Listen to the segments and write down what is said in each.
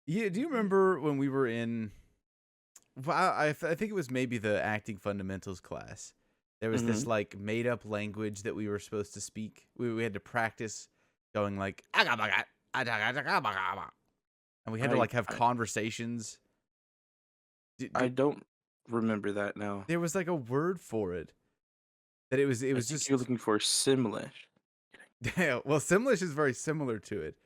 Yeah, do you remember when we were in? Well, I think it was maybe the acting fundamentals class. There was Hmm. this like made up language that we were supposed to speak. We had to practice going like "Agabaga, adagadagadabagaba," and we had to I, like have I conversations. D- I d- don't remember that now. there was like a word for it that it I was think you're just looking for Simlish. well, Simlish is very similar to it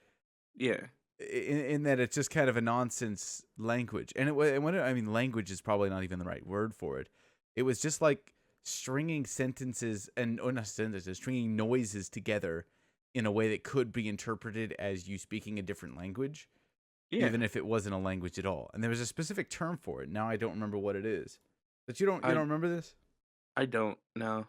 Yeah, in that it's just kind of a nonsense language. And I mean, language is probably not even the right word for it. It was just like stringing sentences and or not sentences, stringing noises together in a way that could be interpreted as you speaking a different language, yeah. even if it wasn't a language at all. And there was a specific term for it. Now I don't remember what it is. But you I don't remember this? I don't know.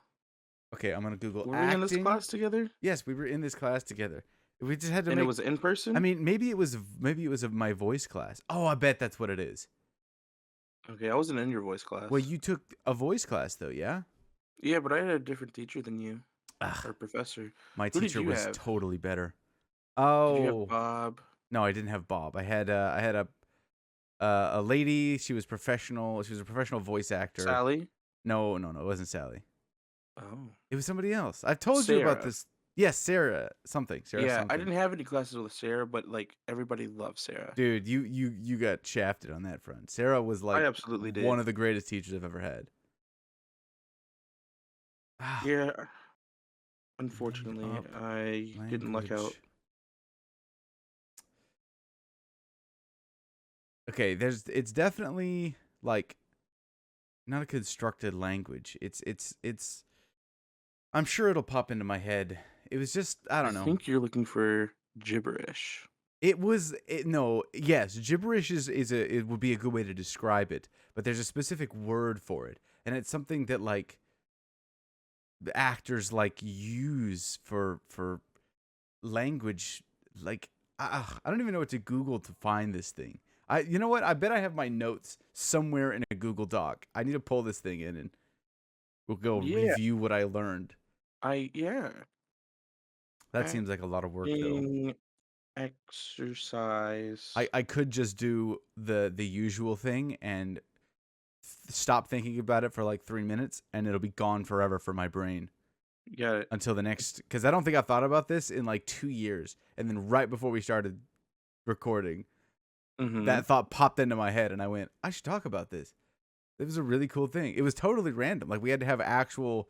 Okay, I'm gonna Google Were we in this acting. class together? Yes, we were in this class together. We just had to And it make. was in I person? mean, maybe it was of my voice class. Oh, I bet that's what it is. Okay, I wasn't in your voice Well, class. you took a voice class though, yeah? Yeah, but I had a different teacher than you, Ugh, or professor. my Who did teacher you was have? totally better. Did you have Oh Bob? no, I didn't have Bob. I had a lady. She was professional. She was a professional voice actor. Sally? No, it wasn't Sally. Oh. It was somebody else. I've told you about Sarah. this. Yes, Sarah something. Sarah Yeah, I something. didn't have any classes with Sarah, but like everybody loves Sarah. Dude, you got shafted on that front. Sarah was I like absolutely one did. of the greatest teachers I've ever had. Ah, Yeah, made unfortunately, up I didn't luck out. language. Okay, it's definitely like not a constructed language. It's I'm sure it'll pop into my head. It was just I I don't know. think you're looking for gibberish. No, yes, gibberish is a it would be a good way to describe it, but there's a specific word for it. And it's something that like the actors like use for language like I don't even know what to Google to find this thing. You know what? I bet I have my notes somewhere in a Google Doc. I need to pull this thing in and we'll go Yeah, review what I learned. yeah. That seems like a lot of work though. Acting exercise. I could just do the usual thing and stop thinking about it for like 3 minutes and it'll be gone forever from my brain You got it. until the next because I don't think I thought about this in like 2 years. And then right before we started recording, Mm-hmm. that thought popped into my head and I went, I should talk about this. It was a really cool thing. It was totally random. Like we had to have actual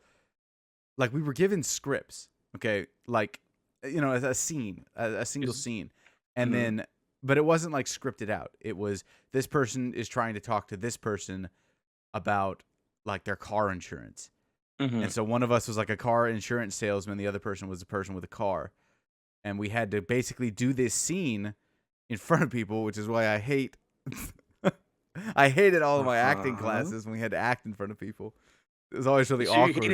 like we were given scripts, okay? Like a scene, a single Is scene. And mm-hmm. then but it wasn't like scripted out. It was this person is trying to talk to this person about like their car insurance. Mm-hmm. And so one of us was like a car insurance salesman, the other person was a person with a car. And we had to basically do this scene in front of people, which is why I hate I hated all of my acting Uh-huh. classes when we had to act in front of people. It was always really So you awkward.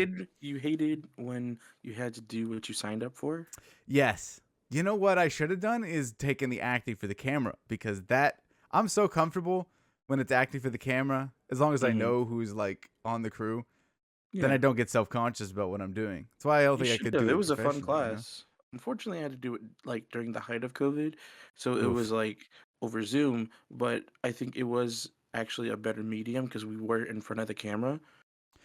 hated when you had to do what you signed up for? Yes. You know what I should have done is taken the acting for the camera because that I'm so comfortable when it's acting for the camera as long as I Mm-hmm. know who's like on the crew, then I Yeah. don't get self-conscious about what I'm doing. That's why I don't You think I should could have. do It it was a fun professionally. class. Unfortunately, I had to do it like during the height of COVID, so it was Oof. like over Zoom, but I think it was actually a better medium because we were in front of the camera.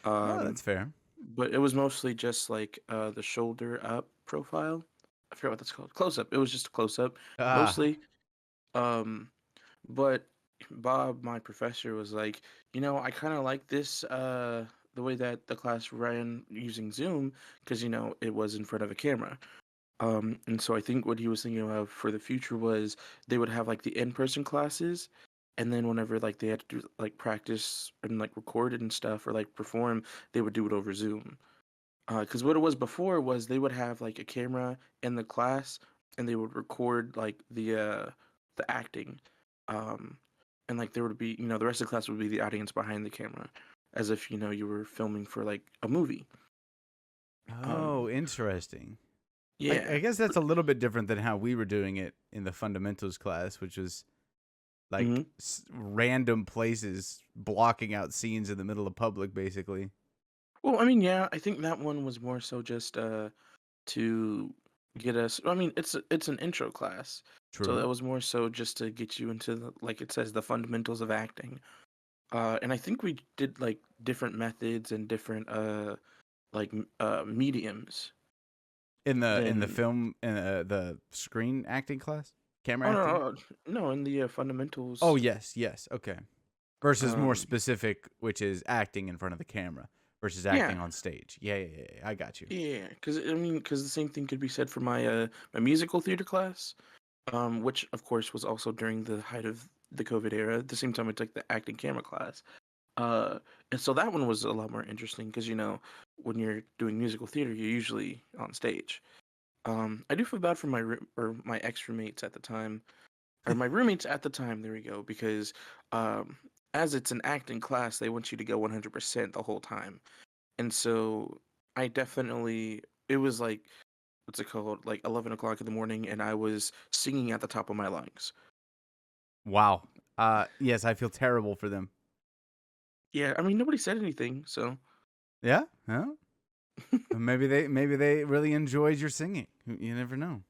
Oh, that's Um, fair. but it was mostly just like the shoulder up profile. I forget what that's called. Close up. It was just a close up Ah. mostly. Um, but Bob, my professor, was like, I kind of like this the way that the class ran using Zoom because it was in front of a camera. And so I think what he was thinking of for the future was they would have like the in-person classes, and then whenever like they had to do like practice and like record it and stuff or like perform, they would do it over Zoom. Because what it was before was they would have like a camera in the class and they would record like the acting, um, and like there would be the rest of the class would be the audience behind the camera, as if you were filming for like a movie. Um, Oh, interesting. I yeah. guess that's a little bit different than how we were doing it in the fundamentals class, which was like Hmm. random places blocking out scenes in the middle of public, basically. Well, I mean, yeah, I think that one was more so just to get us. I mean, it's an intro class, so True. that was more so just to get you into the, like it says, the fundamentals of acting. And I think we did like different methods and different mediums In the than. film in the screen acting class, camera Oh no, acting. no, in the Oh fundamentals. yes, yes. Okay. Versus more Um, specific, which is acting in front of the camera versus yeah, acting on stage. Yeah, yeah, yeah, yeah. I got you. yeah, because I mean, because the same thing could be said for my musical theater class, which of course was also during the height of the COVID era. At the same time, I took the acting camera class. Uh, and so that one was a lot more interesting because when you're doing musical theater, you're usually on stage. I do feel bad for my ex roommates at the time, or my roommates at the time. There we go, because um, as it's an acting class, they want you to go 100% the whole time, and so I definitely it was like what's it called, like 11 o'clock in the morning, and I was singing at the top of my lungs. Wow. Yes, I feel terrible for them. Yeah, I mean nobody said anything, so Yeah. Yeah. Maybe they really enjoyed your singing. You never know.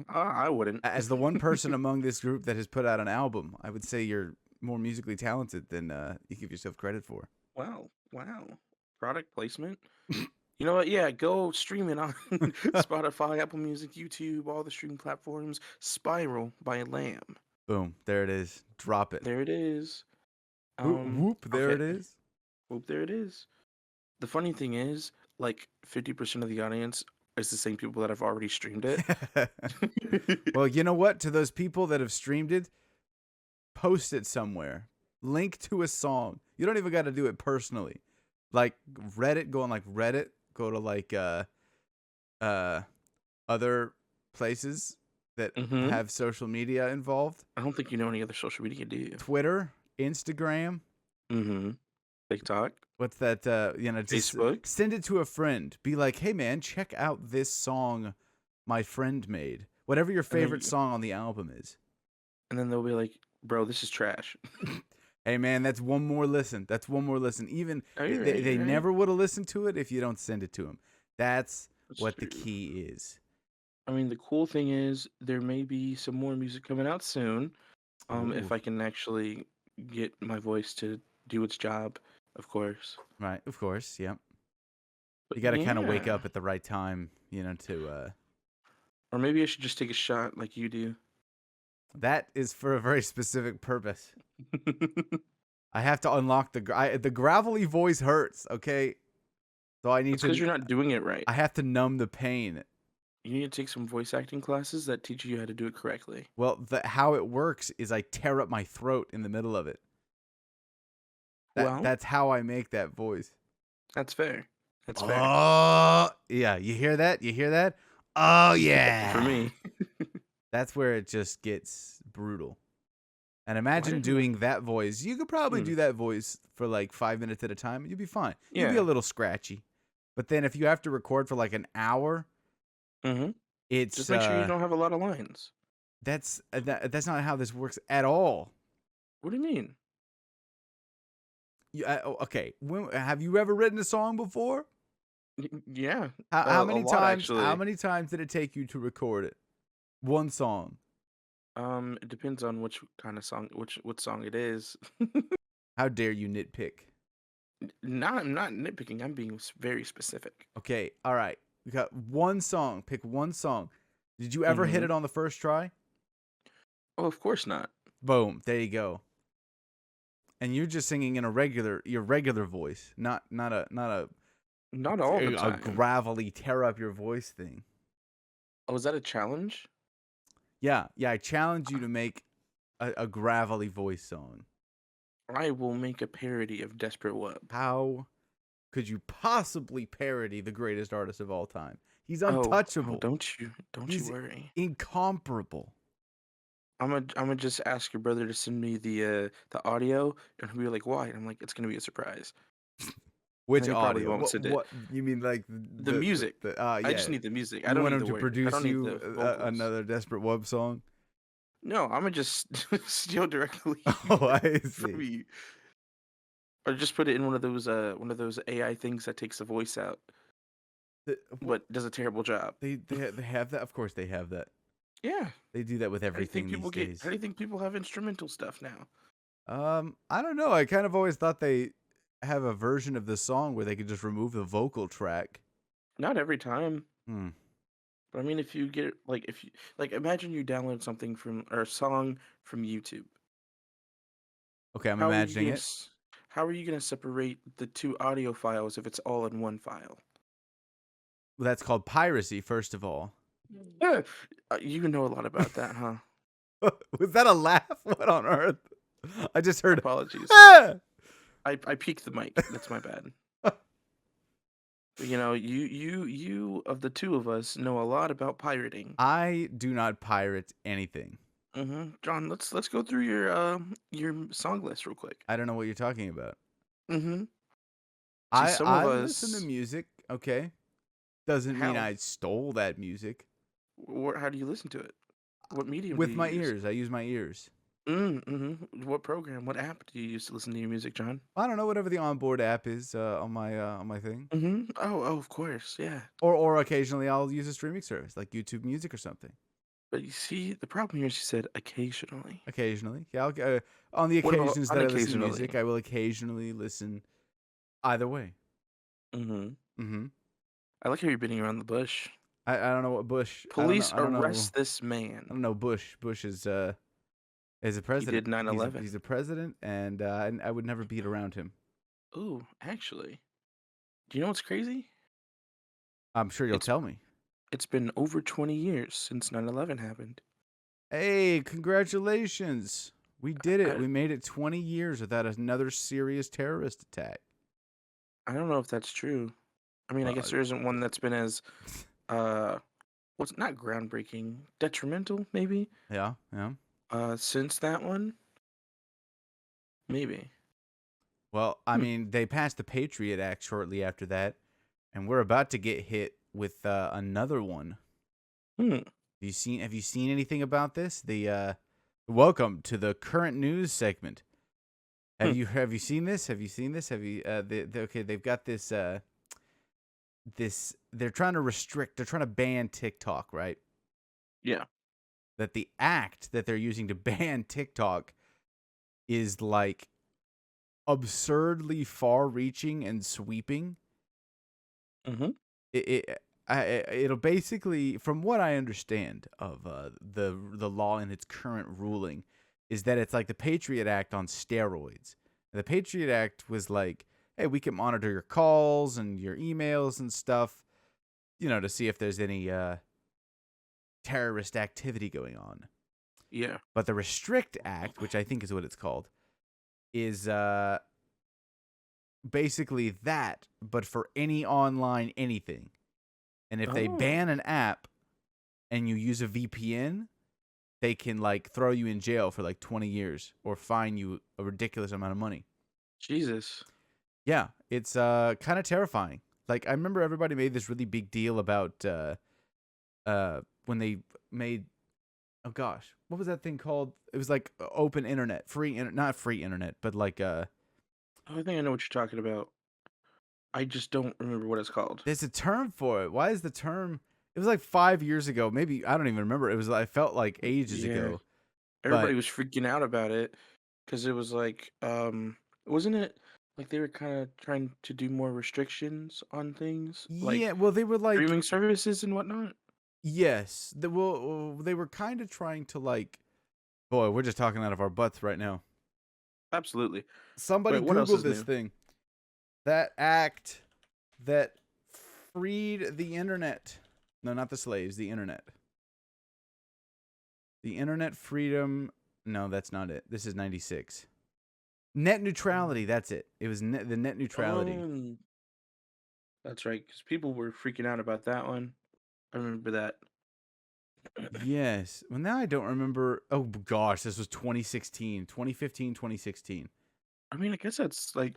I wouldn't. As the one person among this group that has put out an album, I would say you're more musically talented than you give yourself credit for. Wow, wow, product placement. You know what? Yeah, go stream it on Spotify, Apple Music, YouTube, all the streaming platforms. Spiral by Lamb. Boom. There it is. Drop it. There it is. Whoop, whoop. There Okay. it is. Whoop, there it is. The funny thing is, like 50% of the audience is the same people that have already streamed it. Well, you know what? To those people that have streamed it, post it somewhere. Link to a song. You don't even got to do it personally. Like Reddit, go on like Reddit, go to like uh other places that Mm-hmm. have social media involved. I don't think you know any other social media, do you? Twitter, Instagram, Mm-hmm. TikTok, what's that just Facebook, send it to a friend. Be like, "Hey man, check out this song my friend made." Whatever your and then favorite song on the album is. they'll be like, "Bro, this is trash." Hey man, that's one more listen. That's one more listen. Even Oh, they, you're they, right. they You're right. never would have listened to it if you don't send it to them. That's That's what the true. key is. I mean, the cool thing is there may be some more music coming out soon. Ooh, If I can actually get my voice to do its job, of course. right, of course, yep. But You got to kind of wake yeah, up at the right time, to or maybe I should just take a shot like you do. that is for a very specific purpose. I have to unlock the gravelly voice hurts, okay? So I need It's because to you're not doing it right. I have to numb the pain. You need to take some voice acting classes that teach you how to do it correctly. Well, how it works is I tear up my throat in the middle of it. Well, That's how I make that voice. that's fair. That's fair. Oh, yeah. You hear that? You hear that? Oh, For yeah. me, That's where it just gets brutal. And why imagine didn't? doing that voice. You could probably Hmm, do that voice for like 5 minutes at a time. You'll be fine. You'll be a yeah. little scratchy. But then if you have to record for like an hour, Mm-hmm. it's Just make sure you don't have a lot of lines. that's not how this works at all. What do you mean? Okay, have you ever written a song before? Yeah, How a many lot times? How actually. many times did it take you to record it? One song. It depends on which kind of song, which what song it is. How dare you nitpick? I'm not nitpicking. I'm being very specific. Okay, all right. We got one song. Pick one song. Did you ever hit Mm-hmm. it on the first try? Oh, of course not. Boom. There you go. And you're just singing in your regular voice, Not all the a time. gravelly tear up your voice thing. Oh, is that a challenge? Yeah, yeah. I challenge you to make a gravelly voice song. I will make a parody of Desperate Web. How could you possibly parody the greatest artist of all time? He's Oh, untouchable. don't you He's worry. incomparable. I'm gonna just ask your brother to send me the audio, and he'll be like, "Why?" And I'm like, "It's gonna be a surprise." And Which then he probably audio? won't send it. What you mean? Like The music. I just yeah. need the music. I You don't want need him the to words. I produce don't need you the vocals. another Desperate Web song? No, I'm gonna just steal directly Oh, I from see. you, or just put it in one of those AI things that takes the voice out. Well, but does a terrible job. they have that. Of course, they have that. Yeah. They do that with How do you think everything people these get? How days. do you think people have instrumental stuff now? I don't know. I kind of always thought they have a version of the song where they could just remove the vocal track. Not every time. Hmm. But I mean, if you get if you imagine you download something from or a song from YouTube. Okay, I'm How are you imagining gonna it. how are you gonna separate the two audio files if it's all in one file? Well, that's called piracy, first of all. Yeah, you know a lot about that, huh? Was that a laugh? What on earth? I just heard. Apologies. Ah! I peeked the mic. That's my bad. But, you of the two of us know a lot about pirating. I do not pirate anything. John, let's go through your song list real quick. I don't know what you're talking about. Mm-hmm. See, I some of I listen to us. music. Okay, doesn't mean How? I stole that music How do you listen to it? What medium do with you my use? ears. I use my ears. What program? What app do you use to listen to your music, John? I don't know whatever the onboard app is on my thing. Oh, of course, yeah. Or occasionally I'll use a streaming service like YouTube Music or something. But you see, the problem here is you said occasionally. Occasionally, yeah. On the What about occasions that I listen to music, unoccasionally? I will occasionally listen. Either way. Mm-hmm. Mm-hmm. I like how you're beating around the bush. I don't know what Bush. I don't know. Police I don't know. arrest this I man. don't know Bush. Bush is a He president. did 9/11. He's a president, and I would never beat around him. Ooh, actually, do you know what's crazy? I'm sure you'll It's tell me. it's been over 20 years since 9/11 happened. Hey, congratulations! We did it. I, We made it 20 years without another serious terrorist attack. I don't know if that's true. I mean, I guess Well, there isn't one that's been as uh, what's not groundbreaking, detrimental maybe. yeah, yeah. Since that one, maybe. Well, I Hmm. mean, they passed the Patriot Act shortly after that, and we're about to get hit with another one. Hmm. Have you seen anything about this? The welcome to the current news segment. Hmm. Have you seen this? Have you seen this? Have you okay, they've got this they're trying to restrict, they're trying to ban TikTok, right? Yeah. That the act that they're using to ban TikTok is like absurdly far-reaching and sweeping. Mm-hmm. It'll basically, from what I understand of the law in its current ruling, is that it's like the Patriot Act on steroids. The Patriot Act was like, hey, we can monitor your calls and your emails and stuff, to see if there's any terrorist activity going on. Yeah. But the Restrict Act, which I think is what it's called, is basically that, but for any online anything. And if they Oh, ban an app and you use a VPN, they can like throw you in jail for like 20 years or fine you a ridiculous amount of money. Jesus. Yeah, it's kind of terrifying. Like I remember everybody made this really big deal about when they made, oh gosh, what was that thing called? It was like open internet, not free internet, but like Oh, I think I know what you're talking about. I just don't remember what it's called. there's a term for it. Why is the term? It was like 5 years ago. Maybe I don't even remember. It was. I felt like ages Yeah. ago. Everybody But was freaking out about it because it was like, wasn't it like they were kind of trying to do more restrictions on things like yeah, well, they were like, streaming services and whatnot? yes, they were kind of trying to like. Boy, we're just talking out of our butts right now. Absolutely. Somebody Wait, what else Google is this new? thing. That act that freed the internet. No, not the slaves. The internet. The internet freedom. No, that's not it. This is 96. Net neutrality. That's it. It was the net neutrality. Um, that's right, because people were freaking out about that one. I remember that. Yes. Well, now I don't remember. Oh, gosh. This was 2016, 2015, 2016. I mean, I guess that's like,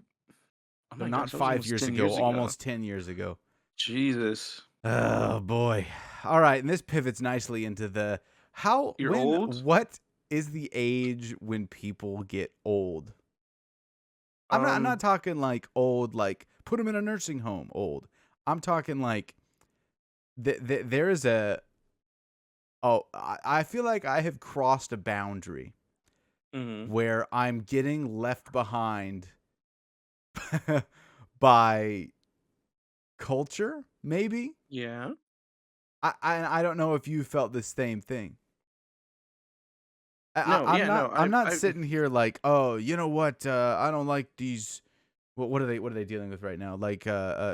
oh So my not gosh, that was almost 5 years 10 ago, years ago. almost 10 years ago. Jesus. Oh, boy. All right. And this pivots nicely into You're old? what is the age when people get old? I'm not Um, talking like old, like put them in a nursing home old. I'm talking like there is a oh I feel like I have crossed a boundary Mhm. where I'm getting left behind by culture, maybe. Yeah. I don't know if you felt the same thing. No, I'm yeah, not no, I sitting here like, oh, you know what? I don't like these. What are they dealing with right now? Like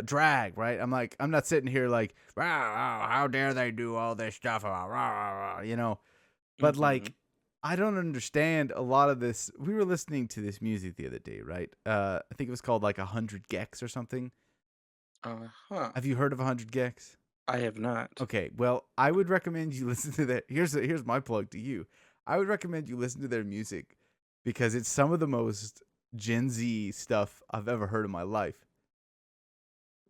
drag, right? I'm not sitting here like, "Rah, rah, how dare they do all this stuff, rah, rah, rah," you know. But like, Mhm. I don't understand a lot of this. We were listening to this music the other day, right? I think it was called like 100 gex or something. Uh-huh. Have you heard of 100 gex? I have not. Okay, well, I would recommend you listen to that. Here's my plug to you. I would recommend you listen to their music because it's some of the most Gen Z stuff I've ever heard in my life.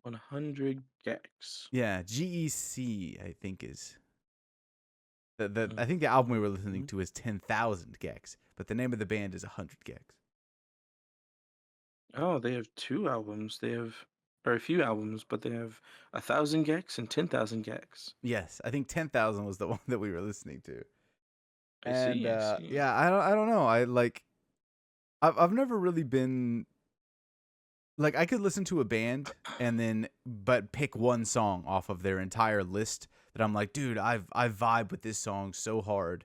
100 gex. Yeah, GEC I think is the I think the album we were listening Mhm. to is 10,000 gex, but the name of the band is 100 gex. Oh, they have 2 albums. They have or a few albums, but they have 1,000 gex and 10,000 gex. Yes, I think 10,000 was the one that we were listening to. I And see, I see. yeah, I don't know. I like I've never really been like I could listen to a band and then but pick one song off of their entire list that I'm like, dude, I vibe with this song so hard.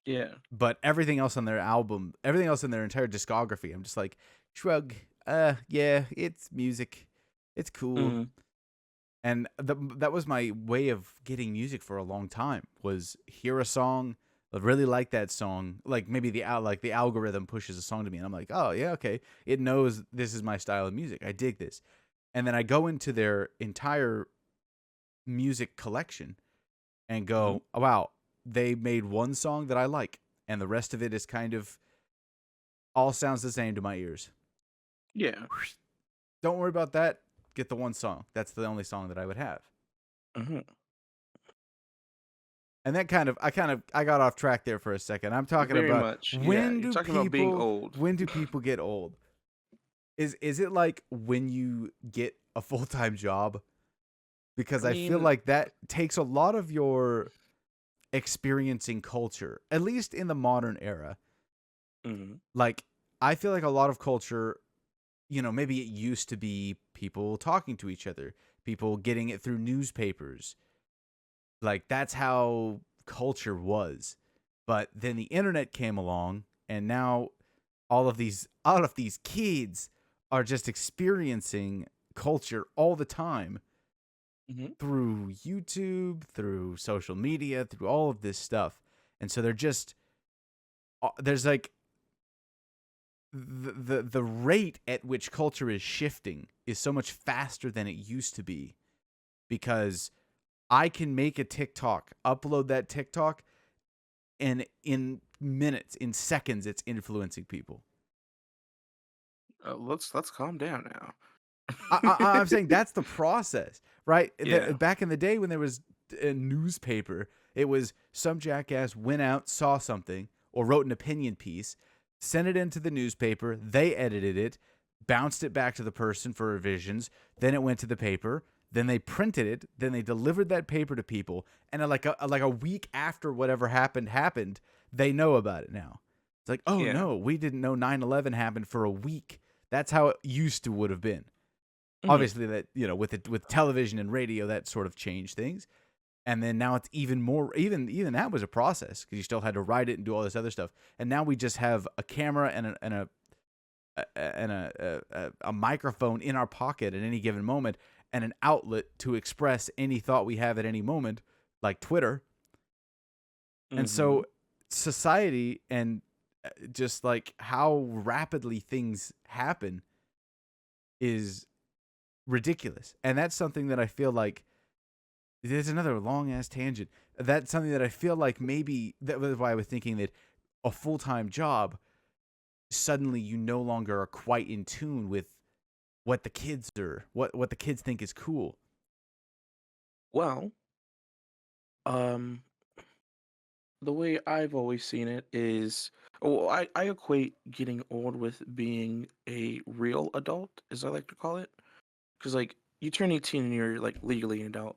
Yeah. But everything else on their album, everything else in their entire discography, I'm just like, shrug. Yeah, it's music. It's cool. Mhm. And that was my way of getting music for a long time was hear a song, really like that song, like maybe the algorithm pushes a song to me and I'm like, oh yeah, okay, it knows this is my style of music, I dig this. And then I go into their entire music collection and Mhm. go, oh, wow, they made one song that I like and the rest of it is kind of all sounds the same to my ears. Yeah. Don't worry about that, get the one song, that's the only song that I would have. Mhm. And that I got off track there for a second. I'm talking Very about much. Yeah, you're talking about being old. when do people get old? Is it like when you get a full-time job? Because I I feel mean, like that takes a lot of your experiencing culture, at least in the modern era. mhm. Like I feel like a lot of culture, maybe it used to be people talking to each other, people getting it through newspapers. Like that's how culture was. But then the internet came along and now all of these kids are just experiencing culture all the time Mhm. through YouTube, through social media, through all of this stuff. And so they're just there's like the rate at which culture is shifting is so much faster than it used to be because I can make a TikTok, upload that TikTok, and in minutes, in seconds, it's influencing people. Let's calm down now. I'm saying that's the process, right? Yeah. Back in the day when there was a newspaper, it was some jackass went out, saw something, or wrote an opinion piece, sent it into the newspaper, they edited it, bounced it back to the person for revisions, then it went to the paper, then they printed it, then they delivered that paper to people, and like a week after whatever happened, they know about it now. It's like, oh Yeah. no, we didn't know 9/11 happened for a week. That's how it used to would have been. Mhm. Obviously that with television and radio that sort of changed things, and then now it's even more, even that was a process because you still had to write it and do all this other stuff, and now we just have a camera and a microphone in our pocket at any given moment and an outlet to express any thought we have at any moment, like Twitter. And so Mhm. society and just like how rapidly things happen is ridiculous, and that's something that I feel like there's another long ass tangent. That's something that I feel like maybe that was why I was thinking that a full time job, suddenly you no longer are quite in tune with what the kids think is cool. Well, um, the way I've always seen it is, well, I equate getting old with being a real adult, as I like to call it. Because, like, you turn 18 and you're like legally an adult,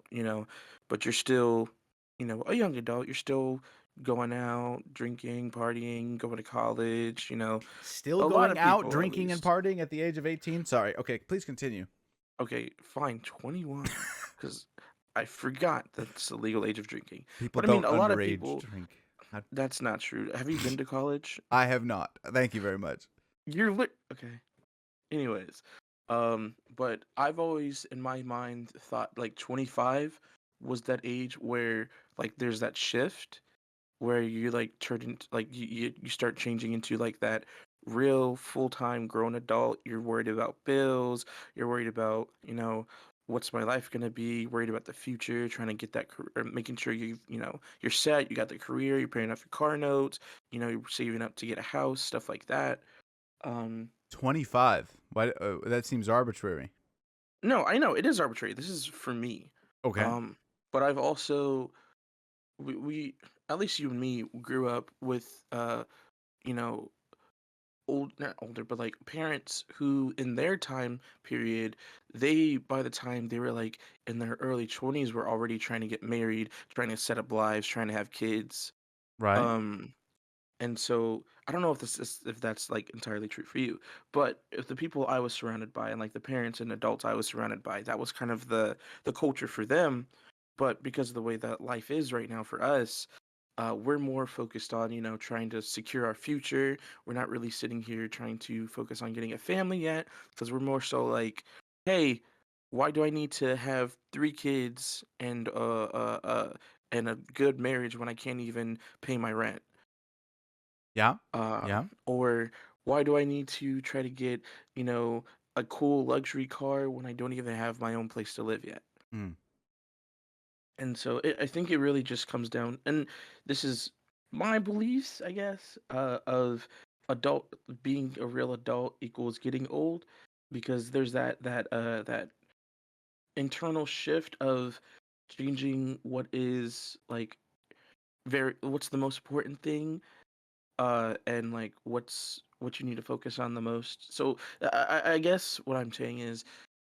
but you're still, a young adult. You're still going out, drinking, partying, going to college, Still a lot going of out, people at drinking, and least. partying at the age of 18? Sorry. Okay, please continue. Okay, fine, 21, because I forgot that's the legal age of drinking. People But I mean, don't a lot of underage people, drink. that's not true. Have you been to college? I have not. Thank you very much. You're lit. Okay. Anyways, but I've always in my mind thought like 25 was that age where like there's that shift where you like turn into like you start changing into like that real full-time grown adult. You're worried about bills, you're worried about, what's my life gonna be, worried about the future, trying to get that career, making sure you're set, you got the career, you're paying off your car notes, you're saving up to get a house, stuff like that. Um, 25. Why? That seems arbitrary. no, I know it is arbitrary. This is for me. Okay. Um, but I've also we at least you and me grew up with you know, old not older, but like parents who in their time period, they by the time they were like in their early 20s were already trying to get married, trying to set up lives, trying to have kids. Right. Um And so I don't know if that's like entirely true for you, but if the people I was surrounded by and like the parents and adults I was surrounded by, that was kind of the culture for them. But because of the way that life is right now for us, we're more focused on, trying to secure our future. We're not really sitting here trying to focus on getting a family yet, because we're more so like, hey, why do I need to have three kids and a good marriage when I can't even pay my rent? Yeah. Yeah. Or why do I need to try to get, you know, a cool luxury car when I don't even have my own place to live yet? Mm. And so I think it really just comes down, and this is my beliefs, I guess, of adult being a real adult equals getting old, because there's that internal shift of changing what is like what's the most important thing, and like what you need to focus on the most. So I guess what I'm saying is,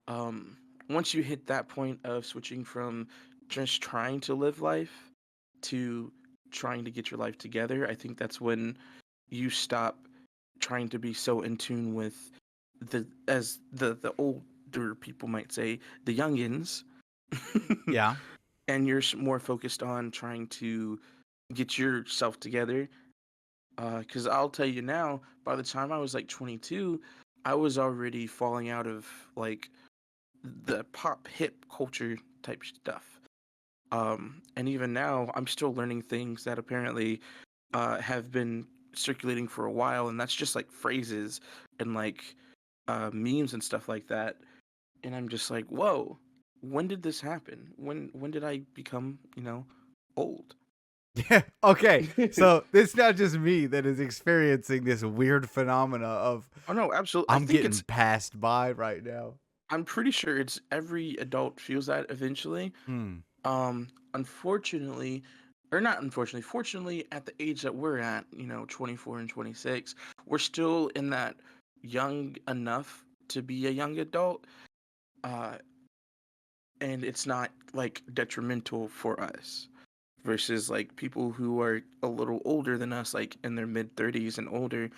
um, once you hit that point of switching from just trying to live life to trying to get your life together, I think that's when you stop trying to be so in tune with the older people might say, the youngins, Yeah. and you're more focused on trying to get yourself together. Because I'll tell you now, by the time I was like 22, I was already falling out of like the pop hip culture type stuff. And even now, I'm still learning things that apparently have been circulating for a while, and that's just like phrases and like memes and stuff like that. And I'm just like, whoa, when did this happen? When did I become, old? Yeah. Okay. So it's not just me that is experiencing this weird phenomena of Oh no, absolutely. I I'm think getting it's passed by right now. I'm pretty sure it's every adult feels that eventually. Hmm. Unfortunately, or not unfortunately, fortunately, at the age that we're at, 24 and 26, we're still in that young enough to be a young adult, uh, and it's not like detrimental for us. Versus like people who are a little older than us, like in their mid 30s and older,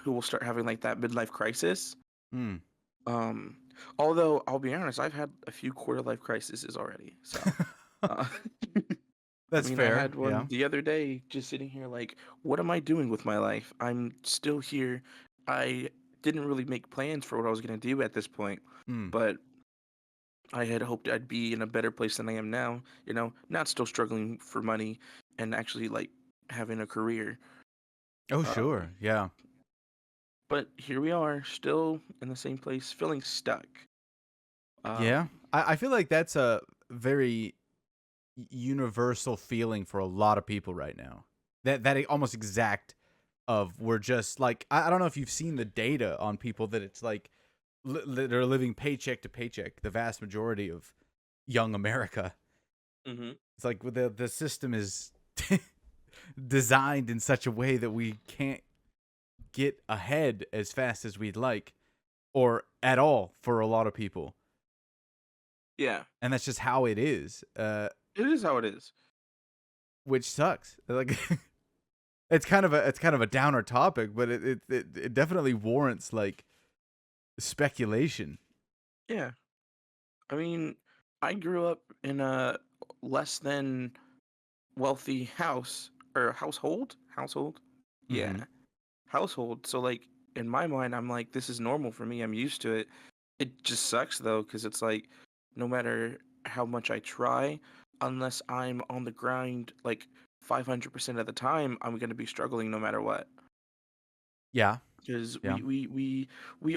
who will start having like that midlife crisis. Hmm. Um, Although I'll be honest, I've had a few quarter life crises already. So, uh, I That's mean, I fair. had Yeah. one the other day, just sitting here like, what am I doing with my life? I'm still here. I didn't really make plans for what I was gonna do at this point, Hmm. but I had hoped I'd be in a better place than I am now. Not still struggling for money and actually like having a career. Oh, Um, sure. Yeah. but here we are, still in the same place, feeling stuck. Yeah. Um, I feel like that's a very universal feeling for a lot of people right now. That almost exact of we're just like I don't know if you've seen the data on people that it's like that are living paycheck to paycheck. The vast majority of young America. mhm. It's like the system is designed in such a way that we can't get ahead as fast as we'd like, or at all for a lot of people. Yeah, and that's just how it is. it is how it is. Which sucks. Like it's kind of a downer topic, but it definitely warrants like speculation. Yeah. I mean, I grew up in a less than wealthy house or household. Yeah, Mm-hmm. household. So like in my mind, I'm like, this is normal for me. I'm used to it. It just sucks though, because it's like no matter how much I try, unless I'm on the grind like 500% of the time, I'm gonna be struggling no matter what. Yeah. Because Yeah. we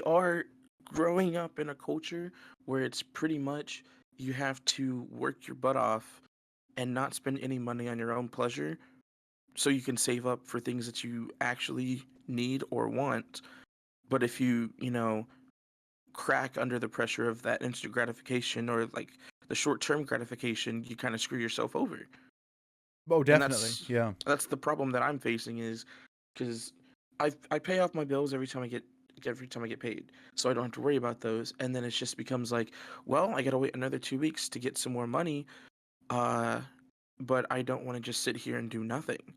are growing up in a culture where it's pretty much you have to work your butt off and not spend any money on your own pleasure so you can save up for things that you actually need or want. But if you crack under the pressure of that instant gratification or like the short-term gratification, you kind of screw yourself over. Oh, And definitely. Yeah. that's the problem that I'm facing is because I pay off my bills every time I get paid, so I don't have to worry about those. And then it just becomes like, well, I gotta wait another 2 weeks to get some more money. Uh, but I don't want to just sit here and do nothing.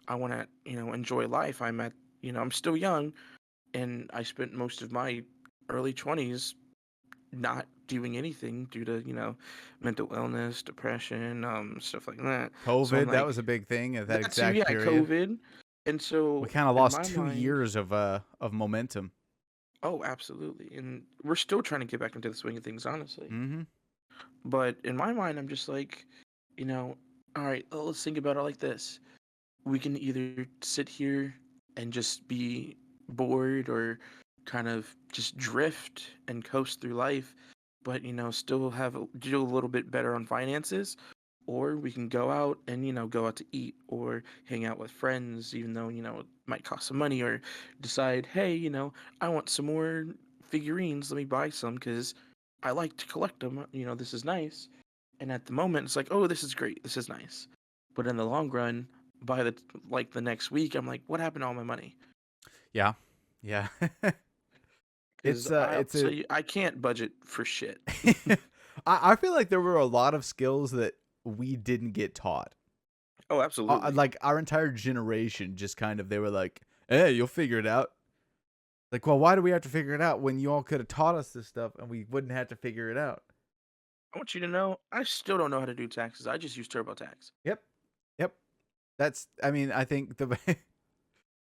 I want to enjoy life. I'm still young, and I spent most of my early 20s not doing anything due to mental illness, depression, stuff like that. So I'm COVID, that like, was a big thing at that that too, exact yeah, period. COVID. And We so kind of in lost my two mind, years of momentum. oh, absolutely. And we're still trying to get back into the swing of things, honestly. Mm-hmm. But in my mind, I'm just like, all right, let's think about it like this. We can either sit here and just be bored or kind of just drift and coast through life, but still do a little bit better on finances, or we can go out and go out to eat or hang out with friends, even though it might cost some money, or decide, hey, I want some more figurines. Let me buy some because I like to collect them. This is nice. And at the moment, it's like, oh, this is great. This is nice. But in the long run, by the next week, I'm like, what happened to all my money? Yeah. Yeah. Because It's a I can't budget for shit. I feel like there were a lot of skills that we didn't get taught. Oh, absolutely. Like our entire generation just kind of they were like, "Hey, you'll figure it out." Like, well, why do we have to figure it out when you all could have taught us this stuff and we wouldn't have to figure it out? I want you to know, I still don't know how to do taxes. I just use TurboTax. Yep. Yep. That's I mean, I think the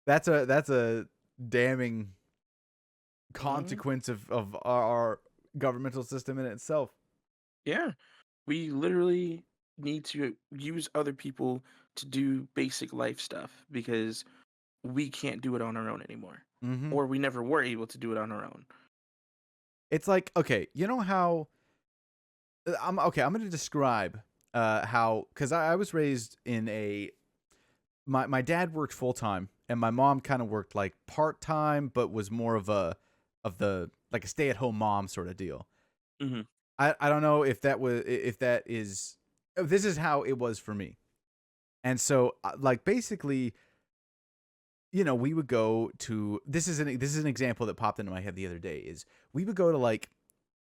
that's a damning Hmm. consequence of our governmental system in itself. Yeah, we literally need to use other people to do basic life stuff because we can't do it on our own anymore, Mhm. or we never were able to do it on our own. It's like, okay, you know how I'm going to describe how cuz I was raised in a my dad worked full time and my mom kind of worked like part time but was more of the like a stay-at-home mom sort of deal. Hmm. I don't know if that is this is how it was for me. And so like basically, we would go to this is an example that popped into my head the other day is we would go to like,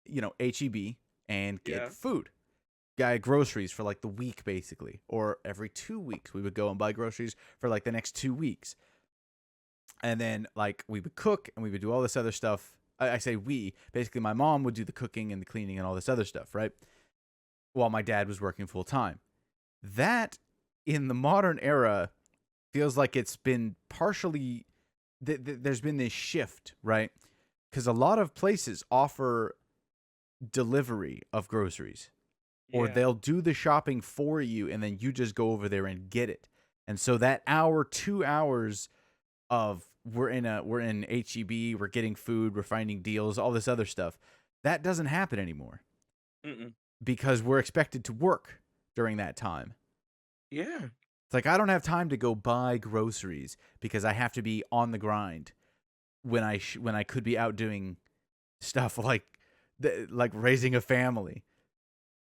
HEB and get Yeah. food. Guy groceries for like the week basically, or every 2 weeks we would go and buy groceries for like the next 2 weeks, and then like we would cook and we would do all this other stuff. I say we basically my mom would do the cooking and the cleaning and all this other stuff, right? While my dad was working full time. That in the modern era feels like it's been partially there's been this shift, right? Because a lot of places offer delivery of groceries, or Yeah. they'll do the shopping for you and then you just go over there and get it. And so that hour, 2 hours of we're in HEB, we're getting food, we're finding deals, all this other stuff, that doesn't happen anymore Mm-mm. because we're expected to work during that time. Yeah. It's like I don't have time to go buy groceries because I have to be on the grind when I could be out doing stuff like like raising a family.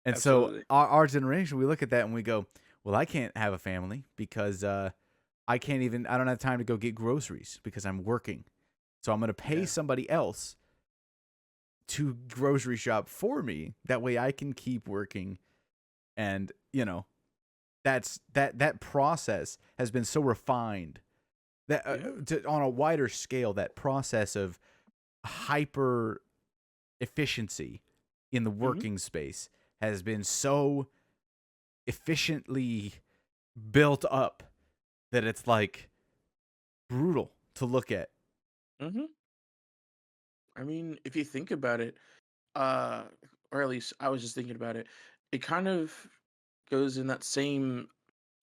And so Absolutely. our generation, we look at that and we go, well, I can't have a family because I don't have time to go get groceries because I'm working. So I'm going to pay Yeah. somebody else to grocery shop for me. That way I can keep working. And, that process has been so refined that Yeah. on a wider scale, that process of hyper efficiency in the Hmm. working space has been so efficiently built up that it's like brutal to look at. Hmm. I mean, if you think about it, uh, or at least I was just thinking about it, it kind of goes in that same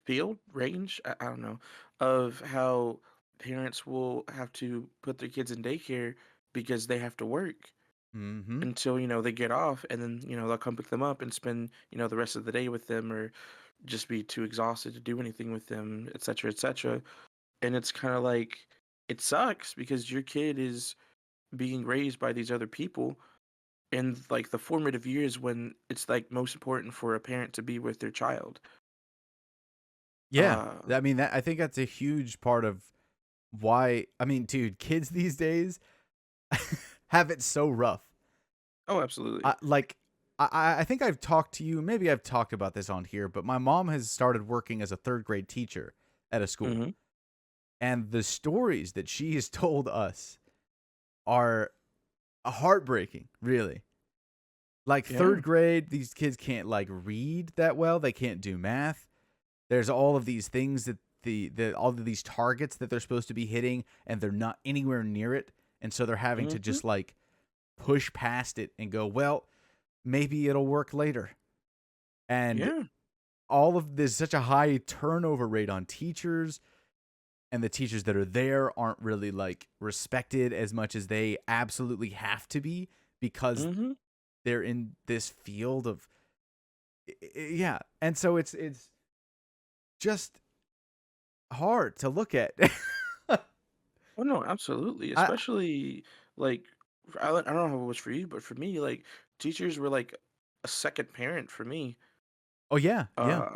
field range. I don't know, of how parents will have to put their kids in daycare because they have to work Mm-hmm. until they get off, and then they'll come pick them up and spend the rest of the day with them, or just be too exhausted to do anything with them, etc., etc. And it's kind of like it sucks because your kid is being raised by these other people in like the formative years when it's like most important for a parent to be with their child. Yeah. Uh, I mean, I think that's a huge part of why. I mean, dude, kids these days have it so rough. oh, absolutely. Like, I think I've talked to you. Maybe I've talked about this on here, but my mom has started working as a third grade teacher at a school, Hmm. and the stories that she has told us are heartbreaking. Really, like Yeah. third grade, these kids can't like read that well. They can't do math. There's all of these things that all of these targets that they're supposed to be hitting, and they're not anywhere near it, and so they're having to Hmm. just like push past it and go, well, maybe it'll work later. And Yeah. all of this, such a high turnover rate on teachers, and the teachers that are there aren't really like respected as much as they absolutely have to be because Hmm. they're in this field of yeah. And so it's just hard to look at. Oh no, absolutely. I Especially like I don't know how it was for you, but for me, like teachers were like a second parent for me. Oh yeah, yeah. Uh,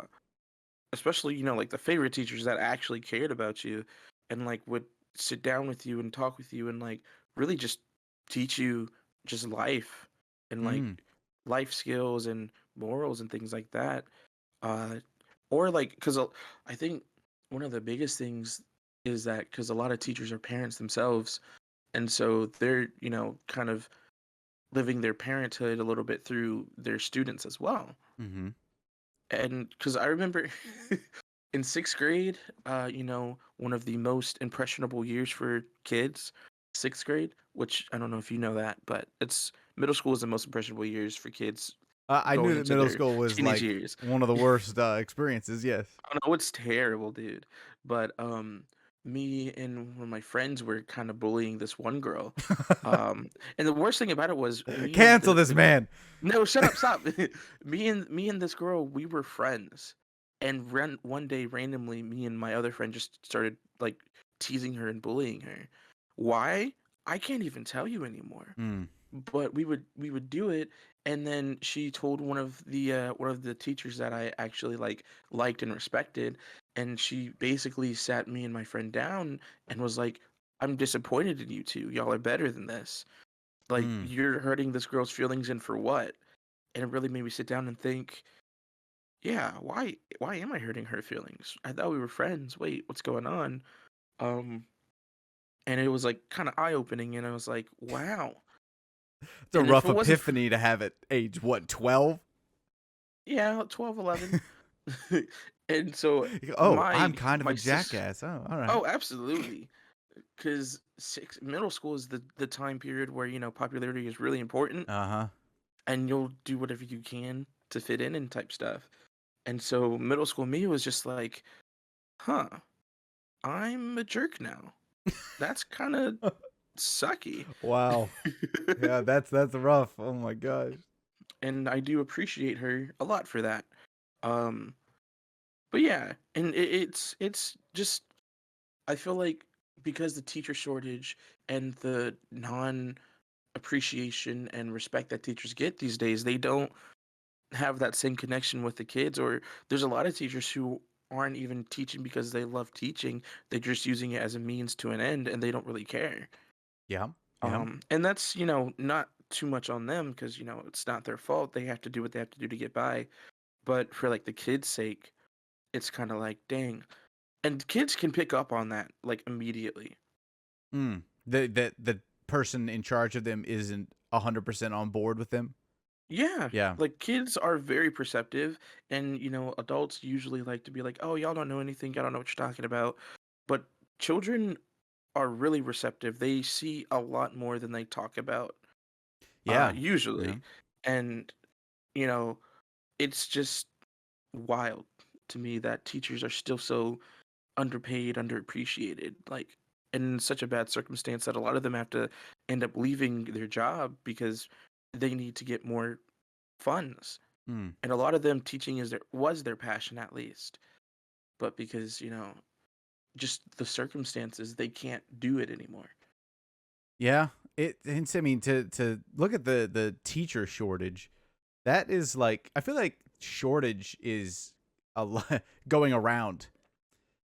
Especially like the favorite teachers that actually cared about you, and like would sit down with you and talk with you and like really just teach you just life and like Mm, life skills and morals and things like that. Uh, or like because I think one of the biggest things is that because a lot of teachers are parents themselves, and so they're kind of living their parenthood a little bit through their students as well. mm-hmm. And because I remember in sixth grade, one of the most impressionable years for kids, sixth grade, which I don't know if you know that, but it's middle school is the most impressionable years for kids I knew going that into middle their school was teenage like years. one of the worst experiences. Yes. I know it's terrible, dude. But me and one of my friends were kind of bullying this one girl. And the worst thing about it was me and Cancel this the man. no, shut up, stop. Me and this girl, we were friends. And one day randomly me and my other friend just started like teasing her and bullying her. Why? I can't even tell you anymore. Mm, But we would do it, and then she told one of the teachers that I actually liked and respected, and she basically sat me and my friend down and was like, "I'm disappointed in you two. Y'all are better than this. Like mm. you're hurting this girl's feelings, and for what?" And it really made me sit down and think, yeah, why am I hurting her feelings? I thought we were friends. Wait, what's going on? Um, and it was like kind of eye-opening, and I was like, wow. It's a And if rough it wasn't for epiphany to have at age what 12. yeah, 12, 11. And so Oh, I'm my kind of a my sis jackass. Oh, all right. oh, absolutely. Because six middle school is the time period where, popularity is really important, Uh huh. and you'll do whatever you can to fit in and type stuff. And so middle school me was just like, huh, I'm a jerk now. That's kind of sucky. Wow. Yeah, that's rough. Oh my gosh. And I do appreciate her a lot for that. Um, but yeah, and it's just I feel like because the teacher shortage and the non appreciation and respect that teachers get these days, they don't have that same connection with the kids. Or there's a lot of teachers who aren't even teaching because they love teaching. They're just using it as a means to an end and they don't really care. Yeah. Yeah. And that's, not too much on them because it's not their fault. They have to do what they have to do to get by. But for like the kids' sake, it's kind of like, dang. And kids can pick up on that like immediately. Mm. The person in charge of them isn't 100% on board with them. Yeah, Yeah. like kids are very perceptive, and adults usually like to be like, "Oh, y'all don't know anything. Y'all don't know what you're talking about." But children are really receptive. They see a lot more than they talk about, Yeah. Yeah. usually. And, you know, it's just wild to me that teachers are still so underpaid, underappreciated, like in such a bad circumstance that a lot of them have to end up leaving their job because they need to get more funds. Mm. And a lot of them teaching was their passion at least. But because, just the circumstances, they can't do it anymore. Yeah. It's, I mean, to look at the teacher shortage, that is like, I feel like shortage is a lot going around.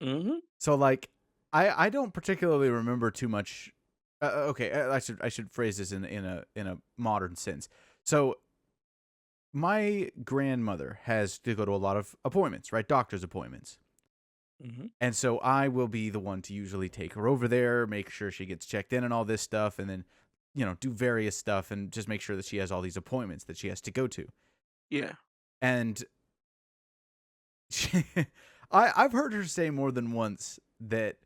Mhm. So like, I don't particularly remember too much. Okay, I should phrase this in a modern sense. So my grandmother has to go to a lot of appointments, right? Doctor's appointments. Mhm. And so I will be the one to usually take her over there, make sure she gets checked in and all this stuff, and then, do various stuff and just make sure that she has all these appointments that she has to go to. Yeah. And she, I've heard her say more than once that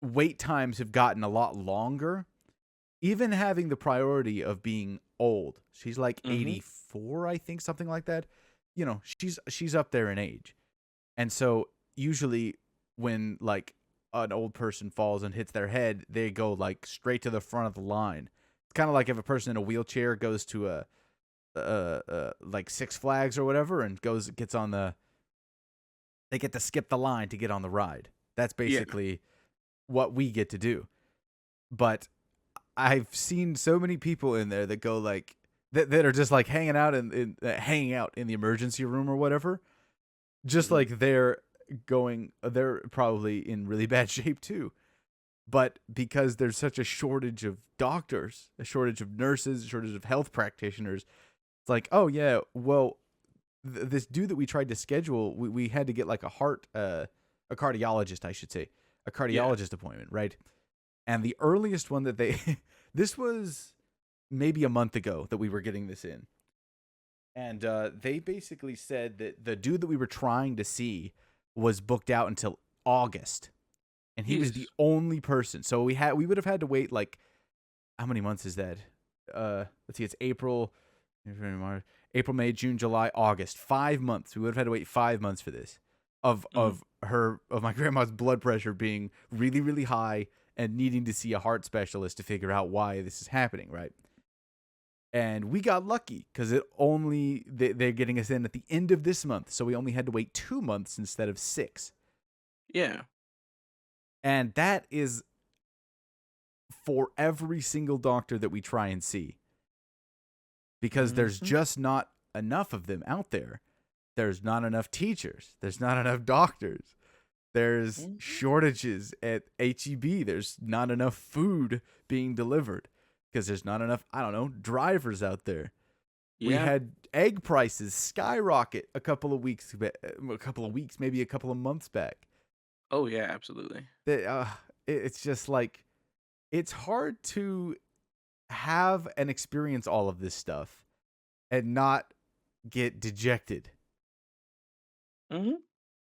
wait times have gotten a lot longer, even having the priority of being old. She's like Mhm. 84, I think, something like that. She's up there in age. And so usually when like an old person falls and hits their head, they go like straight to the front of the line. It's kind of like if a person in a wheelchair goes to like Six Flags or whatever and gets on they get to skip the line to get on the ride. That's Yeah. basically what we get to do. But I've seen so many people in there that go like that are just like hanging out in the emergency room or whatever, just Mhm. like they're probably in really bad shape too. But because there's such a shortage of doctors, a shortage of nurses, a shortage of health practitioners, it's like, oh yeah, well, this dude that we tried to schedule, we had to get like a cardiologist, I should say, a Yeah. cardiologist appointment, right? And the earliest one that they, this was maybe a month ago that we were getting this in. And they basically said that the dude that we were trying to see was booked out until August, and he was the Jesus. only person. So we would have had to wait like, how many months is that? Let's see, it's March, April, May, June, July, August. 5 months. We would have had to wait 5 months for this. Of Mm. of her of my grandma's blood pressure being really really high and needing to see a heart specialist to figure out why this is happening, right? And we got lucky because they're getting us in at the end of this month, so we only had to wait 2 months instead of 6. Yeah. And that is for every single doctor that we try and see, because there's Mhm. just not enough of them out there. There's not enough teachers. There's not enough doctors. There's Mhm. shortages at HEB. There's not enough food being delivered because there's not enough, I don't know, drivers out there. We Yeah. had egg prices skyrocket a couple of weeks, maybe a couple of months back. Oh yeah, absolutely. That it's just like it's hard to have and experience all of this stuff and not get dejected Mhm.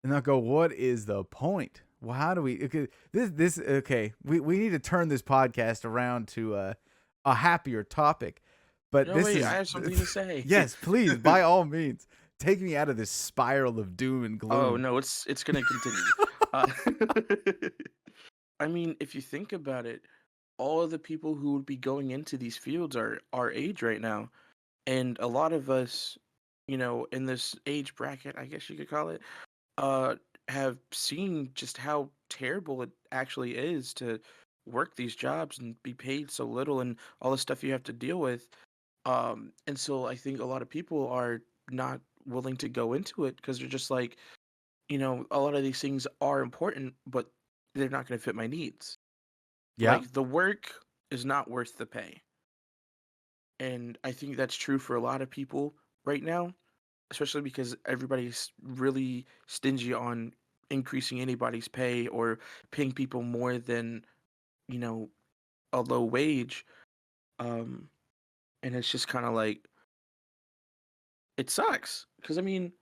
and not go, what is the point? Well, how do we? Okay, this okay. We need to turn this podcast around to a happier topic, but No, this wait, I is have something to say. yes, please, by all means, take me out of this spiral of doom and Oh gloom. no, it's gonna continue. Uh, I mean, if you think about it, all of the people who would be going into these fields are our age right now, and a lot of us, in this age bracket, I guess you could call it, uh, have seen just how terrible it actually is to work these jobs and be paid so little and all the stuff you have to deal with. And so I think a lot of people are not willing to go into it because they're just like, a lot of these things are important, but they're not going to fit my needs. Yeah, Like the work is not worth the pay. And I think that's true for a lot of people right now, especially because everybody's really stingy on increasing anybody's pay or paying people more than, you know, a low wage. Um, and it's just kind of like, it sucks. Because, I mean,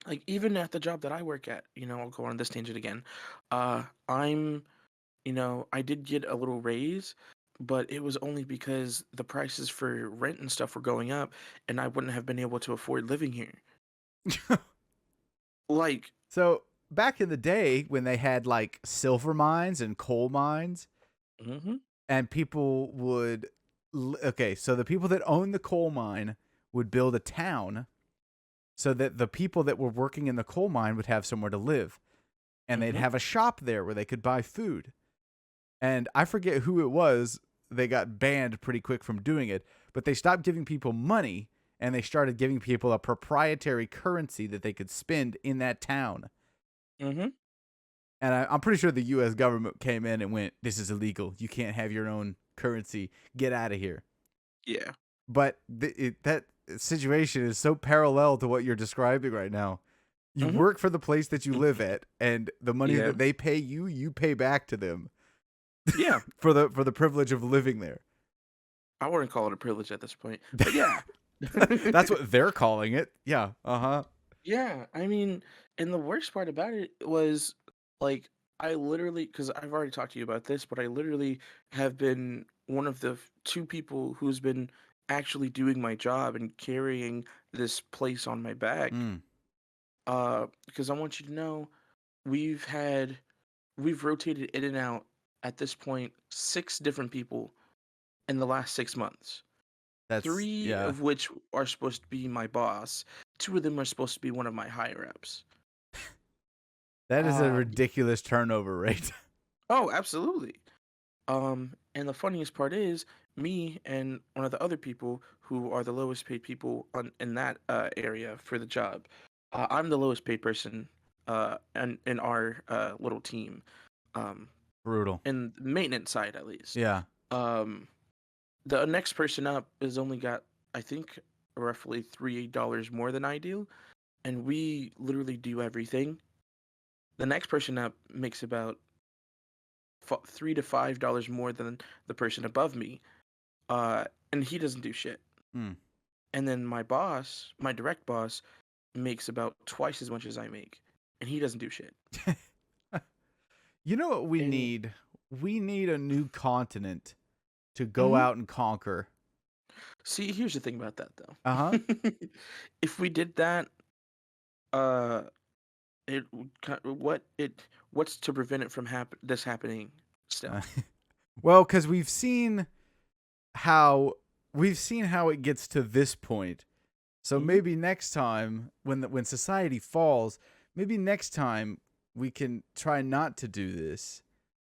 like, even at the job that I work at, I'll go on this tangent again. I'm I did get a little raise, but it was only because the prices for rent and stuff were going up, and I wouldn't have been able to afford living here. Like, So back in the day when they had like silver mines and coal mines, hmm and people would, okay, so the people that owned the coal mine would build a town so that the people that were working in the coal mine would have somewhere to live, and they'd hmm have a shop there where they could buy food. And I forget who it was. They got banned pretty quick from doing it, but they stopped giving people money and they started giving people a proprietary currency that they could spend in that town. hmm And I'm pretty sure the U.S. government came in and went, "This is illegal. You can't have your own currency. Get out of here." yeah, But that situation is so parallel to what you're describing right now. You hmm work for the place that you live at, and the money yeah, that they pay you, you pay back to them yeah. for the privilege of living there. I wouldn't call it a privilege at this point, but yeah. That's what they're calling it. Yeah. Uh-huh. Yeah, I mean, and the worst part about it was like I literally, because I've already talked to you about this, but I literally have been one of the two people who's been actually doing my job and carrying this place on my back. Mm, Because I want you to know, we've had we've rotated in and out at this point 6 different people in the last 6 months. that's Three yeah. of which are supposed to be my boss. Two of them are supposed to be one of my higher ups. That is a Uh, ridiculous turnover rate. oh, absolutely. And the funniest part is me and one of the other people who are the lowest paid people in that area for the job. I'm the lowest paid person in our little team, um, Brutal. in the maintenance side at least. Yeah. Um, the next person up has only got, I think, roughly $3 more than I do, and we literally do everything. The next person up makes about $3 to $5 more than the person above me, and he doesn't do shit. Mm. And then my boss, my direct boss, makes about twice as much as I make, and he doesn't do shit. You know what we And need? We need a new continent to go mhm. out and conquer. See, here's the thing about that Uh-huh. though. If we did that, uh, it would what's to prevent it from this happening Uh, still? well, cuz how we've seen how it gets to this point. So hmm maybe next time when society falls, maybe next time we can try not to do this.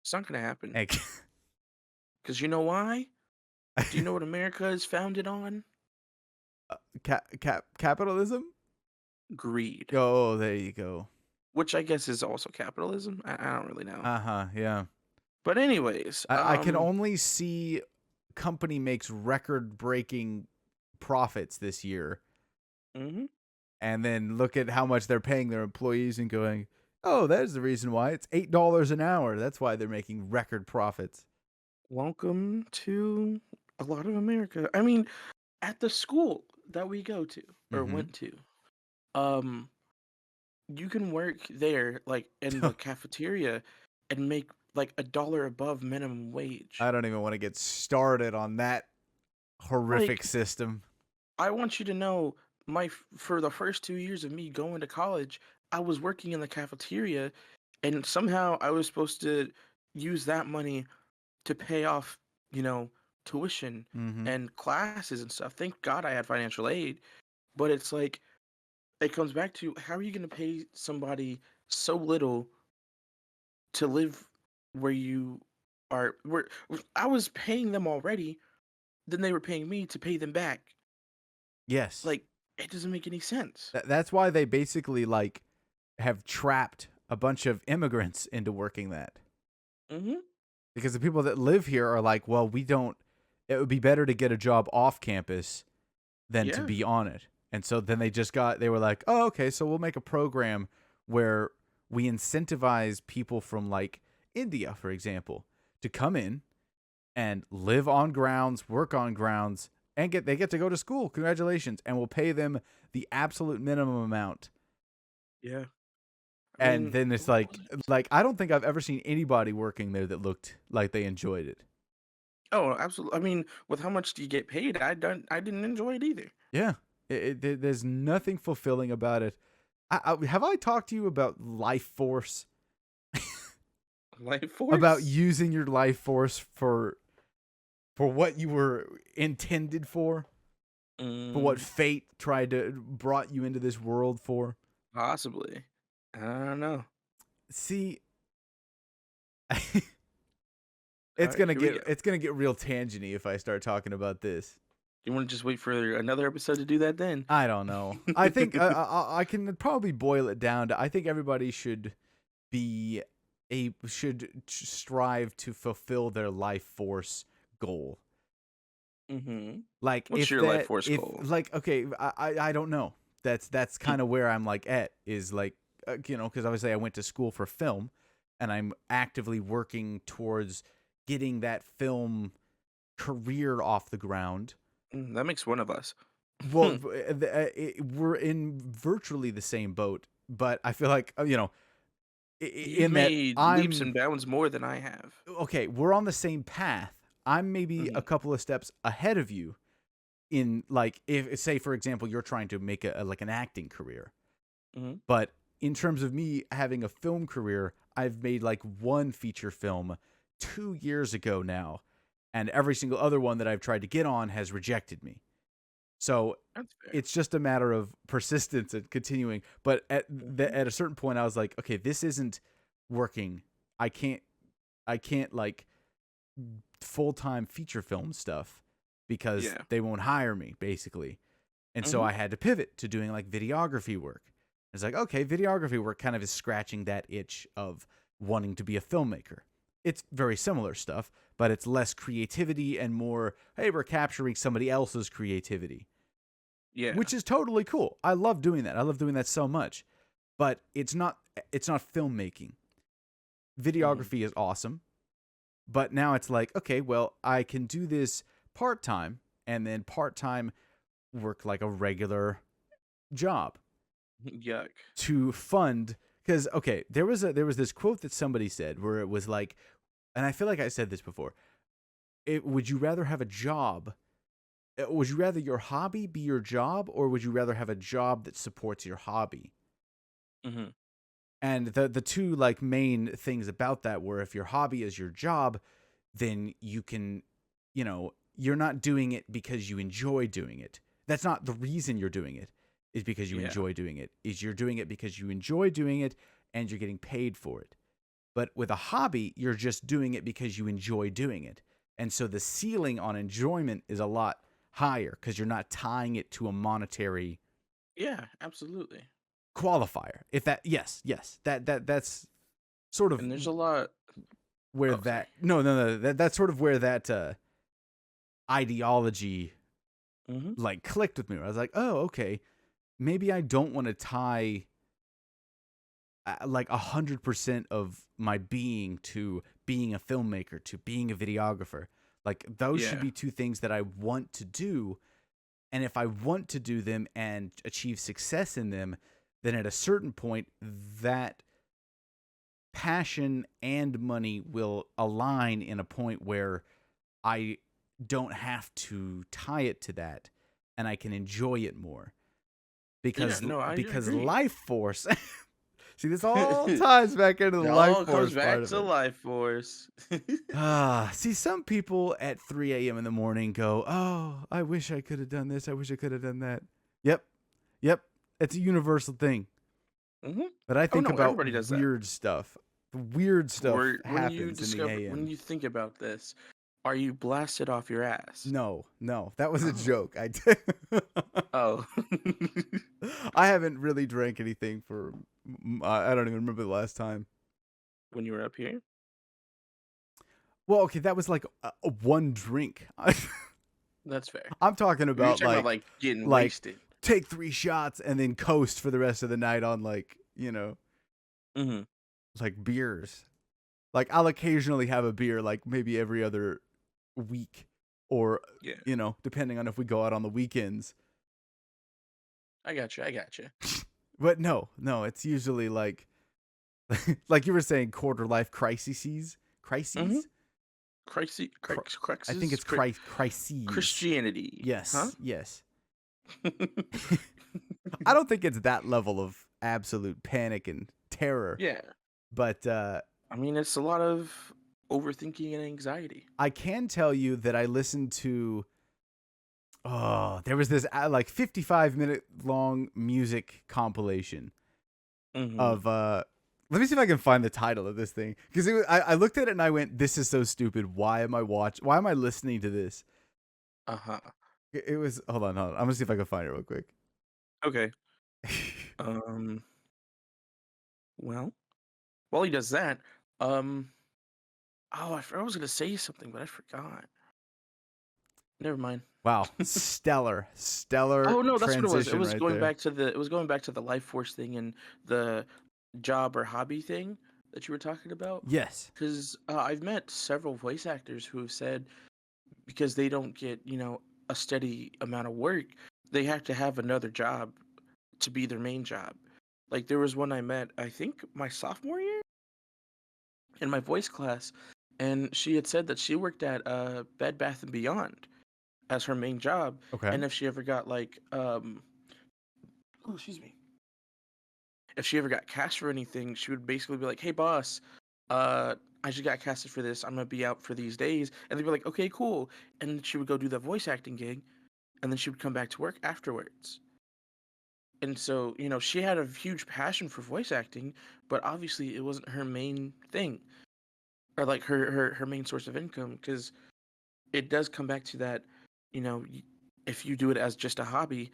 It's not gonna happen. Like, Because you know why? Do you know what America is founded on? capitalism? Greed. Oh, there you go. Which I guess is also capitalism. I don't really know. Uh-huh, yeah. But anyways, I can only see company makes record-breaking profits this year, mhm. and then look at how much they're paying their employees and going, "Oh, that's the reason why. It's $8 an hour. That's why they're making record profits." Welcome to a lot of America. I mean, at the school that we go to or Mm-hmm. went to, um, you can work there, like in the cafeteria, and make like $1 above minimum wage. I don't even want to get started on that horrific Like, system. I want you to know, for the first 2 years of me going to college, I was working in the cafeteria, and somehow I was supposed to use that money to pay off, you know, tuition Mm-hmm. and classes and stuff. Thank God I had financial aid, but it's like it comes back to, how are you going to pay somebody so little to live where you are? Where I was paying them already, then they were paying me to pay them back. Yes. Like, it doesn't make any sense. That's why they basically like have trapped a bunch of immigrants into working that. hmm Because the people that live here are like, well, we don't. it would be better to get a job off campus than to Yeah. be on it. And so then they were like, oh, okay, so we'll make a program where we incentivize people from like India, for example, to come in and live on grounds, work on grounds, and they get to go to school. Congratulations. And we'll pay them the absolute minimum amount. Yeah. I And mean, then it's like I don't think I've ever seen anybody working there that looked like they enjoyed it. oh, absolutely. I mean, with how much do you get paid? I didn't enjoy it either. Yeah. There's nothing fulfilling about it. Have I talked to you about life force? Life About force? using your life force for what you were intended for what Mm, fate tried to brought you into this world for. possibly. I don't know. See, All right, here we go. it's gonna get real tangenty if I start talking about this. You want to just wait for another episode to do that then? I don't know. I think I can probably boil it down to I think everybody should be should strive to fulfill their life force goal. Mm-hmm. Like What's your life force goal? okay, I don't know. That's kind of where I'm like at is like because obviously I went to school for film, and I'm actively working towards getting that film career off the ground. That makes one of us. Well, we're in virtually the same boat, but I feel like You've in that made leaps I'm and bounds more than I have. okay. We're on the same path. I'm maybe Mm-hmm. a couple of steps ahead of you in like if say for example you're trying to make like an acting career, Mm-hmm. but in terms of me having a film career, I've made like one feature film 2 years ago now, and every single other one that I've tried to get on has rejected me. So That's fair. it's just a matter of persistence and continuing. But Mm-hmm. at a certain point, I was like, okay, this isn't working. I can't like full time feature film stuff because Yeah. they won't hire me basically. And so Mm-hmm. I had to pivot to doing like videography work. It's like, okay, videography work kind of is scratching that itch of wanting to be a filmmaker. It's very similar stuff, but it's less creativity and more, hey, we're capturing somebody else's creativity, Yeah. which is totally cool. I love doing that. I love doing that so much. But it's not filmmaking. Mm-hmm. Videography is awesome, but now it's like, okay, well, I can do this part-time and then part-time work like a regular job Yuck. to fund because okay, there was this quote that somebody said where it was like, and I feel like I said this before. Would you rather have a job? Would you rather your hobby be your job, or would you rather have a job that supports your hobby? Mm-hmm. And the two like main things about that were if your hobby is your job, then you can, you're not doing it because you enjoy doing it. That's not the reason you're doing it. Is because you Yeah. enjoy doing it. Is you're doing it because you enjoy doing it and you're getting paid for it. But with a hobby, you're just doing it because you enjoy doing it. And so the ceiling on enjoyment is a lot higher because you're not tying it to a monetary Yeah. Absolutely. qualifier. If that yes, that's sort of And there's a lot. where Oh, sorry. that no that's sort of where that ideology Mm-hmm. like clicked with me. I was like, oh, okay, maybe I don't want to tie like 100% of my being to being a filmmaker, to being a videographer. Like those should Yeah. be two things that I want to do, and if I want to do them and achieve success in them, then at a certain point that passion and money will align in a point where I don't have to tie it to that and I can enjoy it more Yeah. No, I because agree. life force. See, this all ties back into the It life all comes force back part of to it. life force. See, some people at 3 a.m. in the morning go, "Oh, I wish I could have done this. I wish I could have done that." Yep, yep, it's a universal thing. Mm-hmm. But I Oh think no, about everybody does that. weird stuff. Weird stuff When you happens in the discover, when AM. you think about this, are you blasted off your ass? No, no, that was a Oh. joke. Oh. I haven't really drank anything for I don't even remember the last time. When you were up here? Well, okay, that was like a one drink. That's fair. I'm talking You're about talking about like getting like wasted. take 3 shots and then coast for the rest of the night on like Hmm. like beers. Like I'll occasionally have a beer, like maybe every other week, or Yeah, depending on if we go out on the weekends. I got you. I got you. But no, it's usually like like you were saying, quarter life crises, Mm-hmm. crises. Crisis, I think it's crises. Christianity, huh? Yes, yes. I don't think it's that level of absolute panic and terror, Yeah. but I mean, it's a lot of overthinking and anxiety. I can tell you that I listened to. Oh, there was this like 55-minute long music compilation Mm-hmm. of. Let me see if I can find the title of this thing, because I looked at it and I went, "This is so stupid. Why am I Why am I listening to this?" Uh-huh. It was. Hold on. I'm gonna see if I can find it real quick. Okay. Um, well, while he does that, um, oh, I was gonna say something, but I forgot. Never mind. Wow, stellar Oh no, that's what it was. It transition was right going there. back to the life force thing and the job or hobby thing that you were talking about. Yes. Because I've met several voice actors who have said because they don't get a steady amount of work, they have to have another job to be their main job. Like there was one I met, I think my sophomore year in my voice class, and she had said that she worked at Bed Bath and Beyond as her main job, Okay. and if she ever got like oh, excuse me, if she ever got cast for anything, she would basically be like, "Hey boss, I just got casted for this. I'm gonna be out for these days," and they'd be like, "Okay, cool," and then she would go do the voice acting gig, and then she would come back to work afterwards. And so, she had a huge passion for voice acting, but obviously it wasn't her main thing or like her main source of income because it does come back to that, you know, y- if you do it as just a hobby,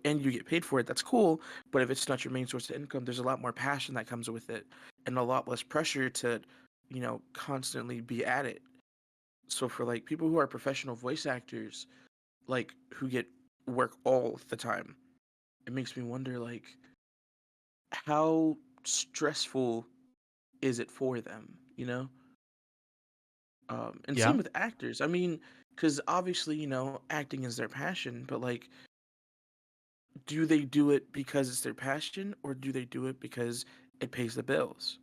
and you get paid for it, that's cool. But if it's not your main source of income, there's a lot more passion that comes with it and a lot less pressure to, constantly be at it. So for like people who are professional voice actors, like who get work all the time, it makes me wonder like how stressful is it for them, and Yeah. same with actors. I mean, because obviously, acting is their passion, but like, do they do it because it's their passion, or do they do it because it pays the bills?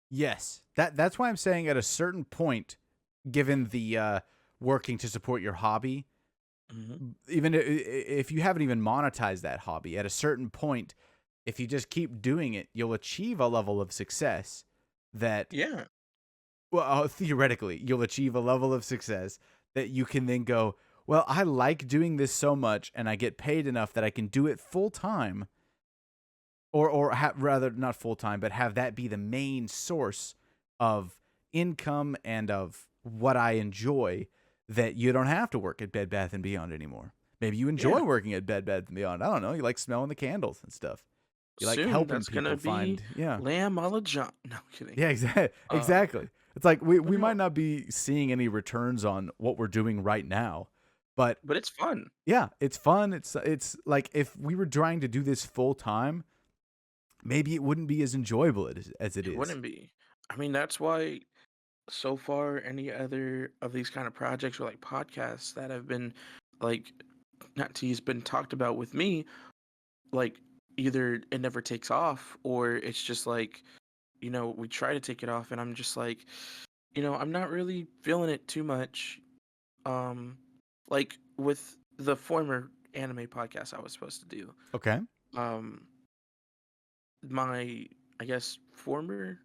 Yes. That's why I'm saying at a certain point, given the working to support your hobby, Hmm. even if you haven't even monetized that hobby, at a certain point, if you just keep doing it, you'll achieve a level of success that, Yeah, well, theoretically, you'll achieve a level of success that you can then go, well, I like doing this so much and I get paid enough that I can do it full time, or rather not full time, but have that be the main source of income and of what I enjoy, that you don't have to work at Bed Bath and Beyond anymore. Maybe you enjoy yeah. working at Bed Bath and Beyond. I don't know. You like smelling the candles and stuff. You like Soon helping that's gonna people be find, yeah. lamb a la John. No, I'm kidding. Yeah, exactly. Uh, Exactly. It's like but we no, might not be seeing any returns on what we're doing right now, but but it's fun. yeah, it's fun. It's like if we were trying to do this full time, maybe it wouldn't be as enjoyable as it It is. wouldn't be. I mean, that's why so far any other of these kind of projects or like podcasts that have been like not teased been talked about with me, like either it never takes off or it's just like, we try to take it off and I'm just like, I'm not really feeling it too much. Um like with the former anime podcast I was supposed to do. Okay. Um my I guess former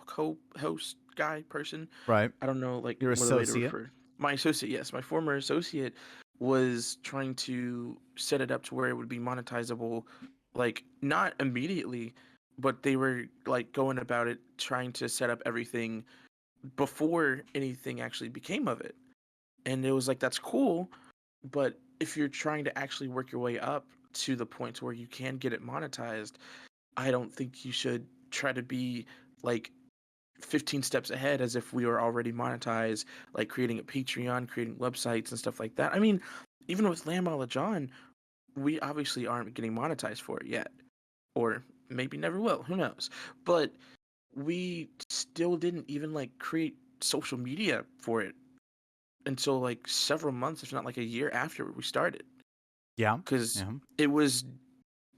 co-host guy person. Right. I don't know like Your what the way to associate. refer. My associate, yes, my former associate was trying to set it up to where it would be monetizable, like not immediately, but they were like going about it, trying to set up everything before anything actually became of it. And it was like that's cool, but if you're trying to actually work your way up to the point where you can get it monetized, I don't think you should try to be like 15 steps ahead as if we were already monetized, like creating a Patreon, creating websites and stuff like that. I mean, even with Lamb a la John, we obviously aren't getting monetized for it yet, or maybe never will. Who knows? But we still didn't even like create social media for it until like several months, if not like a year after we started, Yeah. because Yeah. it was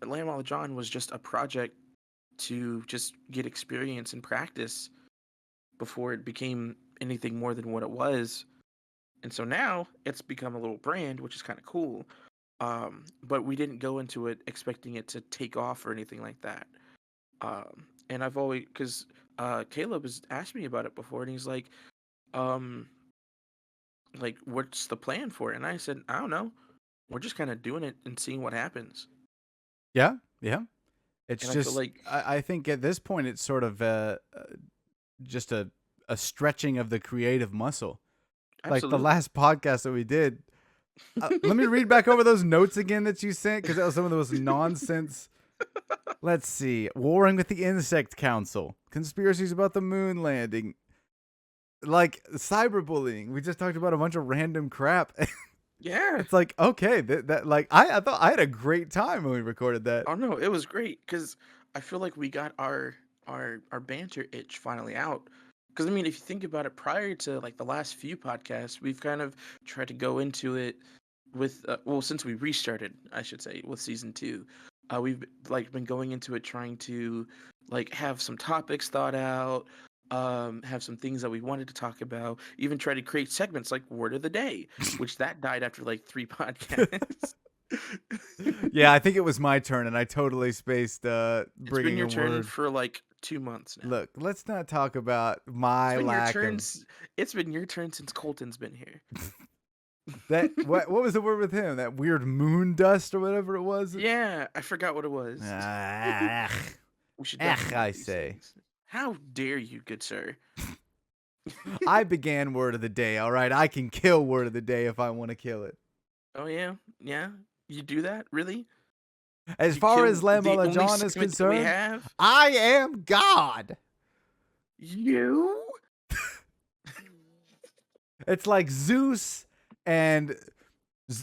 Lamb a la John was just a project to just get experience and practice before it became anything more than what it was. And so now it's become a little brand, which is kind of cool. But we didn't go into it expecting it to take off or anything like that. And I've always, because Caleb has asked me about it before, and he's um, like, what's the plan for it? And I said, I don't know. We're just kind of doing it and seeing what happens. Yeah. Yeah. It's And I feel just, like, I think at this point, it's sort of just a stretching of the creative muscle. Like the absolutely. last podcast that we did, let me read back over those notes again that you sent, because that was some of the most nonsense. Let's see. Warring with the Insect Council. Conspiracies about the moon landing. Like cyberbullying. We just talked about a bunch of random crap. Yeah. It's like, okay, that like I thought I had a great time when we recorded that. Oh no, it was great because I feel like we got our banter itch finally out. Because I mean, if you think about it, prior to like the last few podcasts, we've kind of tried to go into it with well, since we restarted, I should say, with season two, we've like been going into it trying to like have some topics thought out, have some things that we wanted to talk about, even try to create segments like word of the day, which that died after like three podcasts. Yeah, I think it was my turn, and I totally spaced It's been bringing your a turn word. for like 2 months now. Look, let's not talk about It's my been your lack turn. of It's been your turn since Colton's been here. that. What was the word with him? That weird moon dust or whatever it was. Yeah, I forgot what it was. Ah, We should definitely I mark these say. things. How dare you, good sir? I began word of the day. All right, I can kill word of the day if I want to kill it. Oh yeah, yeah. You do that, really? As You far as kill the Lamela only John is segment that we concerned, have. I am God. You? It's like Zeus and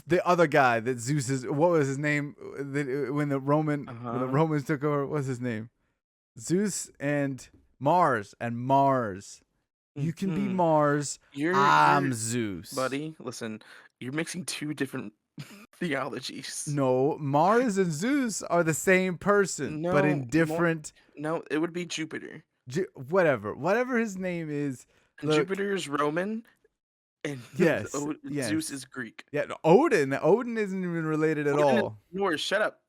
the other guy that Zeus is. What was his name? When the Uh when the huh. Romans took over, what's his name? Zeus and Mars and Mars. You can be Hmm. Mars. You're, I'm Zeus. buddy. Listen, you're mixing two different theologies. No, Mars and Zeus are the same person, but No, in more. different. No, it would be Jupiter. Whatever his name is. And Look, Jupiter is Roman, and yes, Zeus yes, is Greek. yeah. No, Odin isn't even related at Odin is all. Norse. Shut up.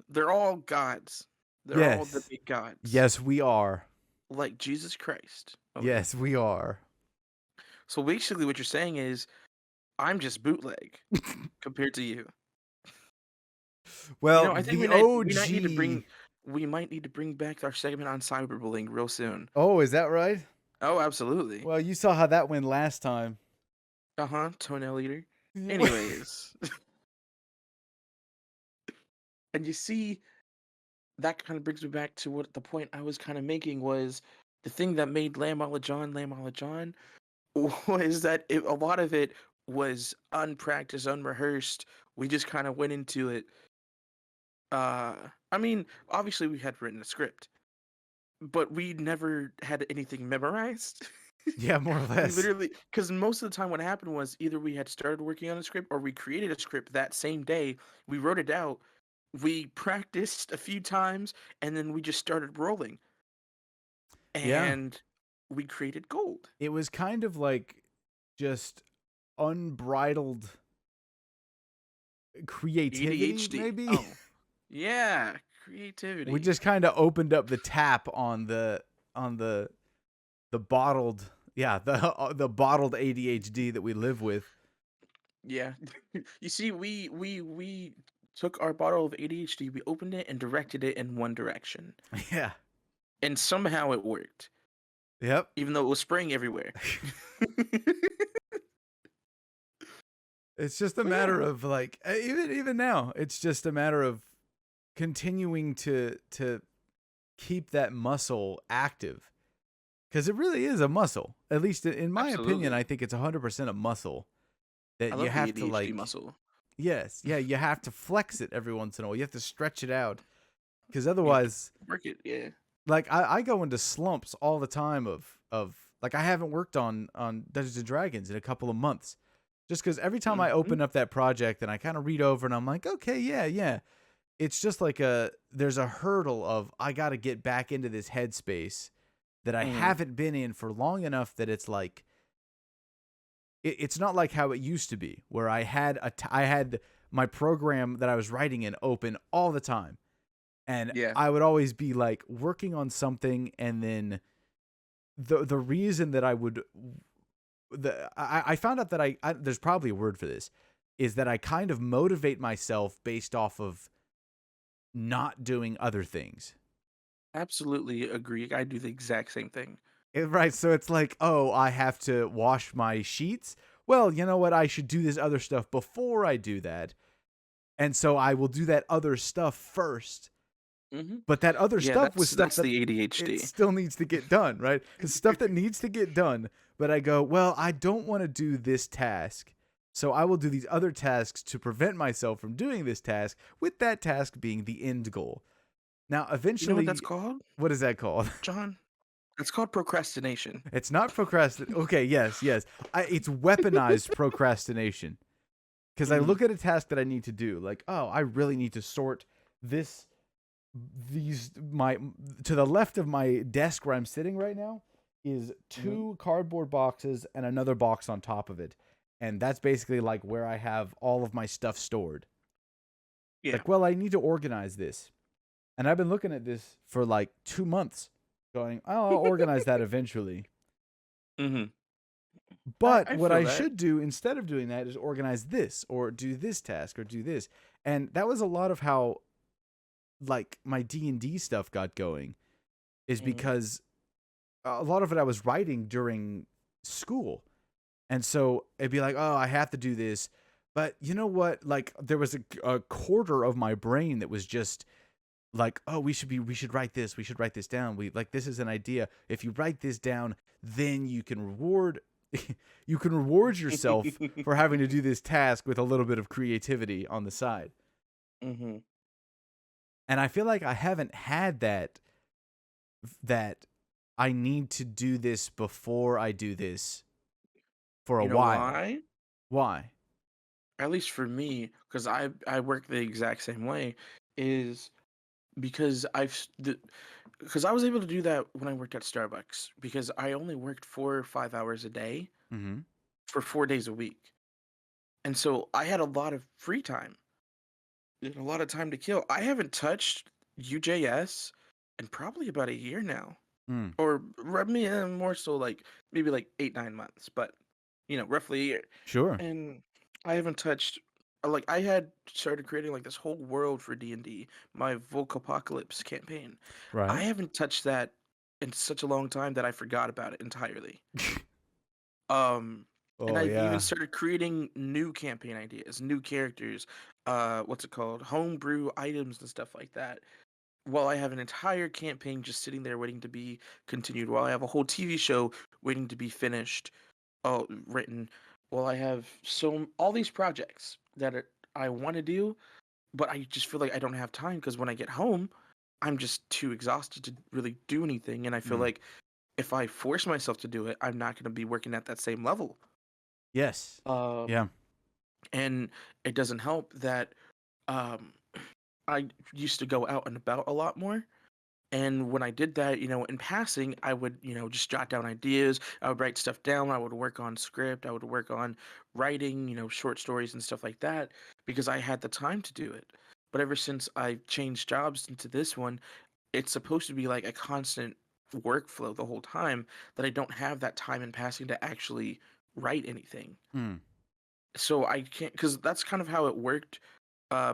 They're all gods. They're all the Yes, big gods, yes, we are. like Jesus Christ. Okay. Yes, we are. So basically, what you're saying is, I'm just bootleg compared to you. You Well, know, I think the we might need to bring OG. back our segment on cyberbullying real soon. Oh, is that right? Oh, absolutely. Well, you saw how that went last time. Uh huh. Toenail eater. Anyways, and you see, that kind of brings me back to what the point I was kind of making was the thing that made Lamb a la John was that a lot of it was unpracticed, unrehearsed. We just kind of went into it. I mean, obviously we had written a script, but we never had anything memorized. Yeah, more or We less. literally, because most of the time what happened was either we had started working on a script or we created a script that same day. We wrote it out, we practiced a few times, and then we just started rolling. Yeah. And we created gold. It was kind of like just unbridled creativity, ADHD. maybe. Oh, yeah, We creativity. just kind of opened up the tap on the bottled, yeah, the bottled ADHD that we live with. Yeah. You see, we took our bottle of ADHD, we opened it and directed it in one direction. Yeah. And somehow it worked, Yep. even though it was spraying everywhere. It's just a But matter yeah. of like even now, it's just a matter of continuing to keep that muscle active, because it really is a muscle. At least in my opinion, Absolutely. I think it's 100% a muscle that I you love the have to ADHD like. muscle. Yes, yeah, you have to flex it every once in a while. You have to stretch it out because You have to otherwise, work it. Yeah. like I go into slumps all the time of like I haven't worked on Dungeons and Dragons in a couple of months, just because every time I Hmm. open up that project and I kind of read over and I'm like, okay, yeah, yeah, it's just like there's a hurdle of I got to get back into this headspace that I Hmm. haven't been in for long enough that it's like it's not like how it used to be where I had my program that I was writing in open all the time, and Yeah. I would always be like working on something, and then the reason that I would I found out that I there's probably a word for this, is that I kind of motivate myself based off of not doing other things. Absolutely agree. I do the exact same thing. Right, so it's like, oh, I have to wash my sheets. Well, you know what? I should do this other stuff before I do that. And so I will do that other stuff first. Hmm. But that other Yeah, stuff was stuff that's that the it ADHD. still needs to get done, right? It's stuff that needs to get done. But I go, well, I don't want to do this task. So I will do these other tasks to prevent myself from doing this task, with that task being the end goal. Now, You know what that's eventually, called, what is that called? John? It's called procrastination. It's not procrastination. Okay, yes, yes. It's weaponized procrastination. Because I Hmm. look at a task that I need to do, like, oh, I really need to sort this, these, my, to the left of my desk where I'm sitting right now is Hmm. two cardboard boxes and another box on top of it. And that's basically like where I have all of my stuff stored. Yeah. Like, well, I need to organize this. And I've been looking at this for like 2 months, going, oh, I'll organize that eventually. Hmm. But I what feel I that. should do instead of doing that is organize this or do this task or do this. And that was a lot of how like my D&D stuff got going, is Hmm. because a lot of it I was writing during school. And so it'd be like, "Oh, I have to do this." But you know what? Like there was a quarter of my brain that was just like, oh, we should write this, we should write this down, we like, this is an idea, if you write this down, then you can reward you can reward yourself for having to do this task with a little bit of creativity on the side. Hmm. And I feel like I haven't had that I need to do this before I do this for a You know while. why? Why? At least for me, because I work the exact same way, is because because I was able to do that when I worked at Starbucks because I only worked 4 or 5 hours a day Mhm. for 4 days a week, and so I had a lot of free time and a lot of time to kill. I haven't touched UJS in probably about a year now, Mm. or me more so like maybe like 8 9 months, but roughly a year. Sure. And I haven't touched like I had started creating like this whole world for D&D, my Volcapocalypse campaign. I Right? haven't touched that in such a long time that I forgot about it entirely. Um and Oh I've even yeah. started creating new campaign ideas, new characters, what's it called? Homebrew items and stuff like that. While I have an entire campaign just sitting there waiting to be continued, while I have a whole TV show waiting to be finished, written. Well, I have all these projects that I want to do, but I just feel like I don't have time because when I get home, I'm just too exhausted to really do anything, and I feel Mm. like if I force myself to do it, I'm not going to be working at that same level. Yes. Um, Yeah. and it doesn't help that um, I used to go out and about a lot more. And when I did that, in passing, I would, just jot down ideas. I would write stuff down. I would work on script. I would work on writing, short stories and stuff like that because I had the time to do it. But ever since I changed jobs into this one, it's supposed to be like a constant workflow the whole time that I don't have that time in passing to actually write anything. Mm. So I can't, because that's kind of how it worked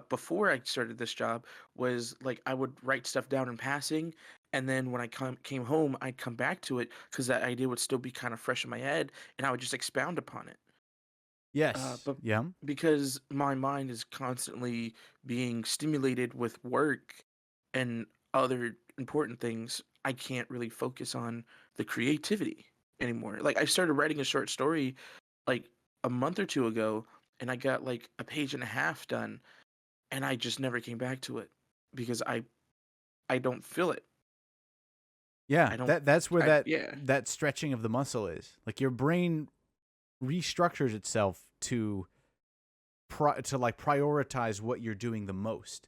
before I started this job. Was like I would write stuff down in passing, and then when I came home, I'd come back to it because that idea would still be kind of fresh in my head, and I would just expound upon it. Yes. But Yeah. because my mind is constantly being stimulated with work, and other important things, I can't really focus on the creativity anymore. Like I started writing a short story like a month or two ago, and I got like a page and a half done, and I just never came back to it because I don't feel it. Yeah, I don't. that's where I yeah. that stretching of the muscle is. Like your brain restructures itself to like prioritize what you're doing the most.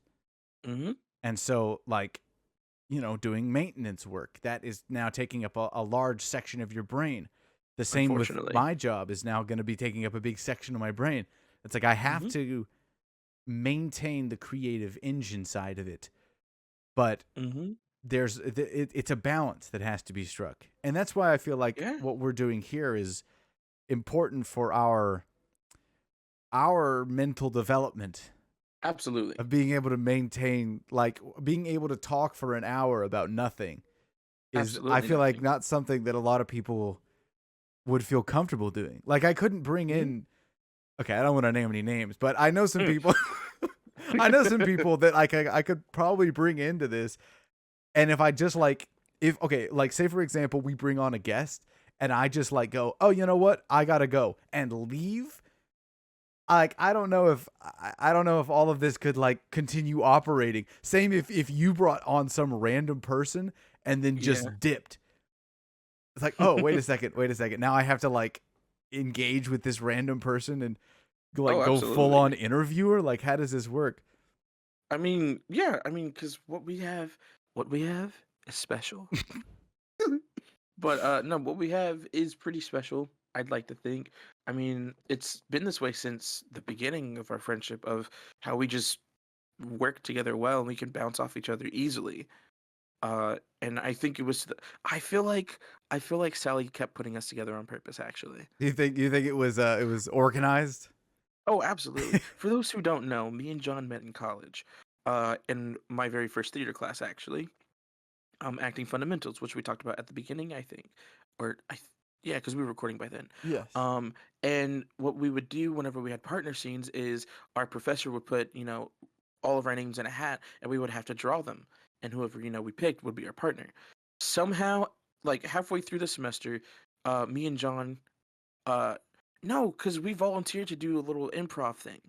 Hmm. And so like, doing maintenance work, that is now taking up a large section of your brain. The same with Unfortunately. my job is now going to be taking up a big section of my brain. It's like I have Hmm. to maintain the creative engine side of it, but Hmm. it's a balance that has to be struck. And that's why I feel like Yeah. what we're doing here is important for our mental development Absolutely. of being able to maintain, like being able to talk for an hour about nothing is, I Absolutely feel like, nothing. not something that a lot of people would feel comfortable doing. Like I couldn't bring Hmm. in, okay, I don't want to name any names, but I know some people I know some people that I could probably bring into this. And if I just like, if, okay, like say for example, we bring on a guest and I just like go, oh, you know what? I gotta go and leave. Like I don't know if all of this could like continue operating. Same if you brought on some random person and then Yeah. just dipped. It's like, oh, wait a second. Now I have to like engage with this random person and Oh, go full absolutely. on interviewer. Like, how does this work? I mean, yeah. I mean, because what we have is special. But no, what we have is pretty special. I'd like to think. I mean, it's been this way since the beginning of our friendship, of how we just work together well and we can bounce off each other easily. And I think it was. I feel like Sally kept putting us together on purpose. Actually. You think it was organized? Oh, absolutely. For those who don't know, me and John met in college, in my very first theater class, actually. Acting fundamentals, which we talked about at the beginning, I think, or yeah, because we were recording by then. Yes. Um, and what we would do whenever we had partner scenes is our professor would put, all of our names in a hat, and we would have to draw them, and whoever we picked would be our partner. Somehow, like halfway through the semester, me and John, uh, no, because we volunteered to do a little improv thing.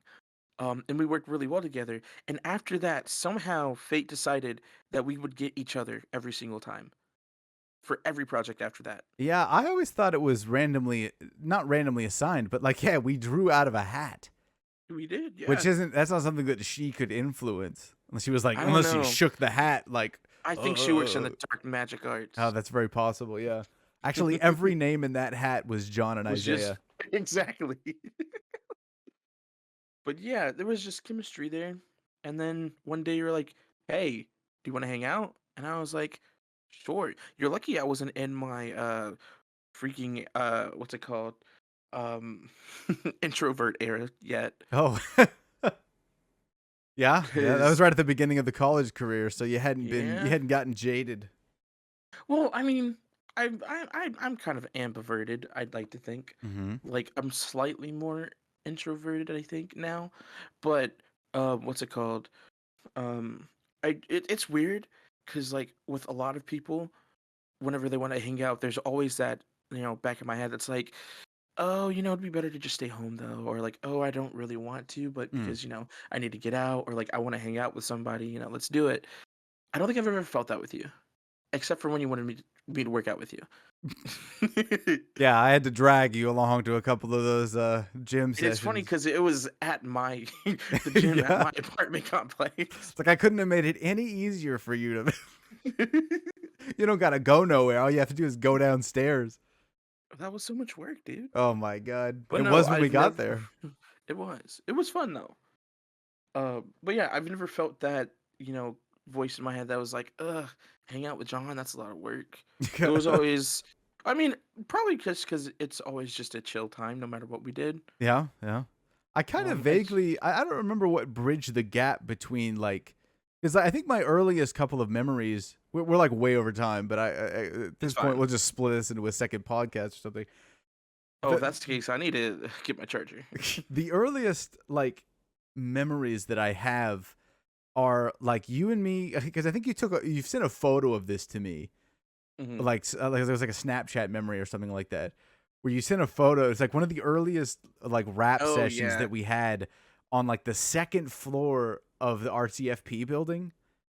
And we worked really well together. And after that, somehow fate decided that we would get each other every single time for every project after that. Yeah, I always thought it was randomly, not randomly assigned, but like, yeah, we drew out of a hat, We did, which yeah. that's not something that she could influence unless she was like, I don't unless she know. shook the hat, like, I think she works in uh, the dark magic oh, arts. that's very possible. Yeah. Actually, every name in that hat was John and Was just Isaiah. exactly. But yeah, there was just chemistry there. And then one day you were like, "Hey, do you want to hang out?" And I was like, "Sure." You're lucky I wasn't in my freaking what's it called? Um introvert era yet. Oh, yeah, yeah. That was Cause right at the beginning of the college career, so you yeah. hadn't gotten jaded. Well, I mean, I'm kind of ambiverted, I'd like to think. Mm-hmm. Like I'm slightly more introverted, I think now. But what's it called? Um it's weird because like with a lot of people, whenever they want to hang out, there's always that, back in my head that's like, oh, it'd be better to just stay home though, or like, oh, I don't really want to, but Mm. because, I need to get out, or like I want to hang out with somebody, let's do it. I don't think I've ever felt that with you, except for when you wanted me to work out with you. Yeah, I had to drag you along to a couple of those gym And it's funny sessions. because it was at my the gym at Yeah, my apartment complex. it's like I couldn't have made it any easier for you to. You don't gotta go nowhere. All you have to do is go downstairs. That was so much work, dude. Oh my god, But it no, was when we I've got never. there. It was fun though. But yeah, I've never felt that voice in my head that was like, ugh, hang out with John. That's a lot of work. It was always. I mean, probably just because it's always just a chill time, no matter what we did. Yeah, yeah. I kind of It's vaguely, I don't remember what bridged the gap between like, because I think my earliest couple of memories, we're like way over time, but at it's this point fine. we'll just split this into a second podcast or something. Oh, if The that's the case, I need to get my charger. the earliest like memories that I have are like you and me, because I think you've sent a photo of this to me, Hmm. like there was like a Snapchat memory or something like that, where you sent a photo. It's like one of the earliest like rap Oh sessions yeah. that we had on like the second floor of the RCFP building.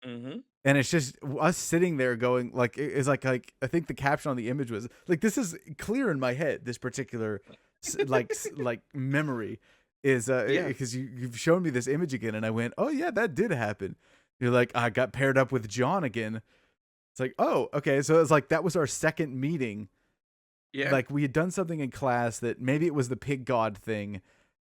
Hmm. And it's just us sitting there going like it's like I think the caption on the image was like, this is clear in my head, this particular like memory is Yeah. because you've shown me this image again, and I went, oh yeah, that did happen. You're like, I got paired up with John again. It's like, oh, okay, so it's like that was our second meeting. Yeah. Like we had done something in class that maybe it was the pig god thing,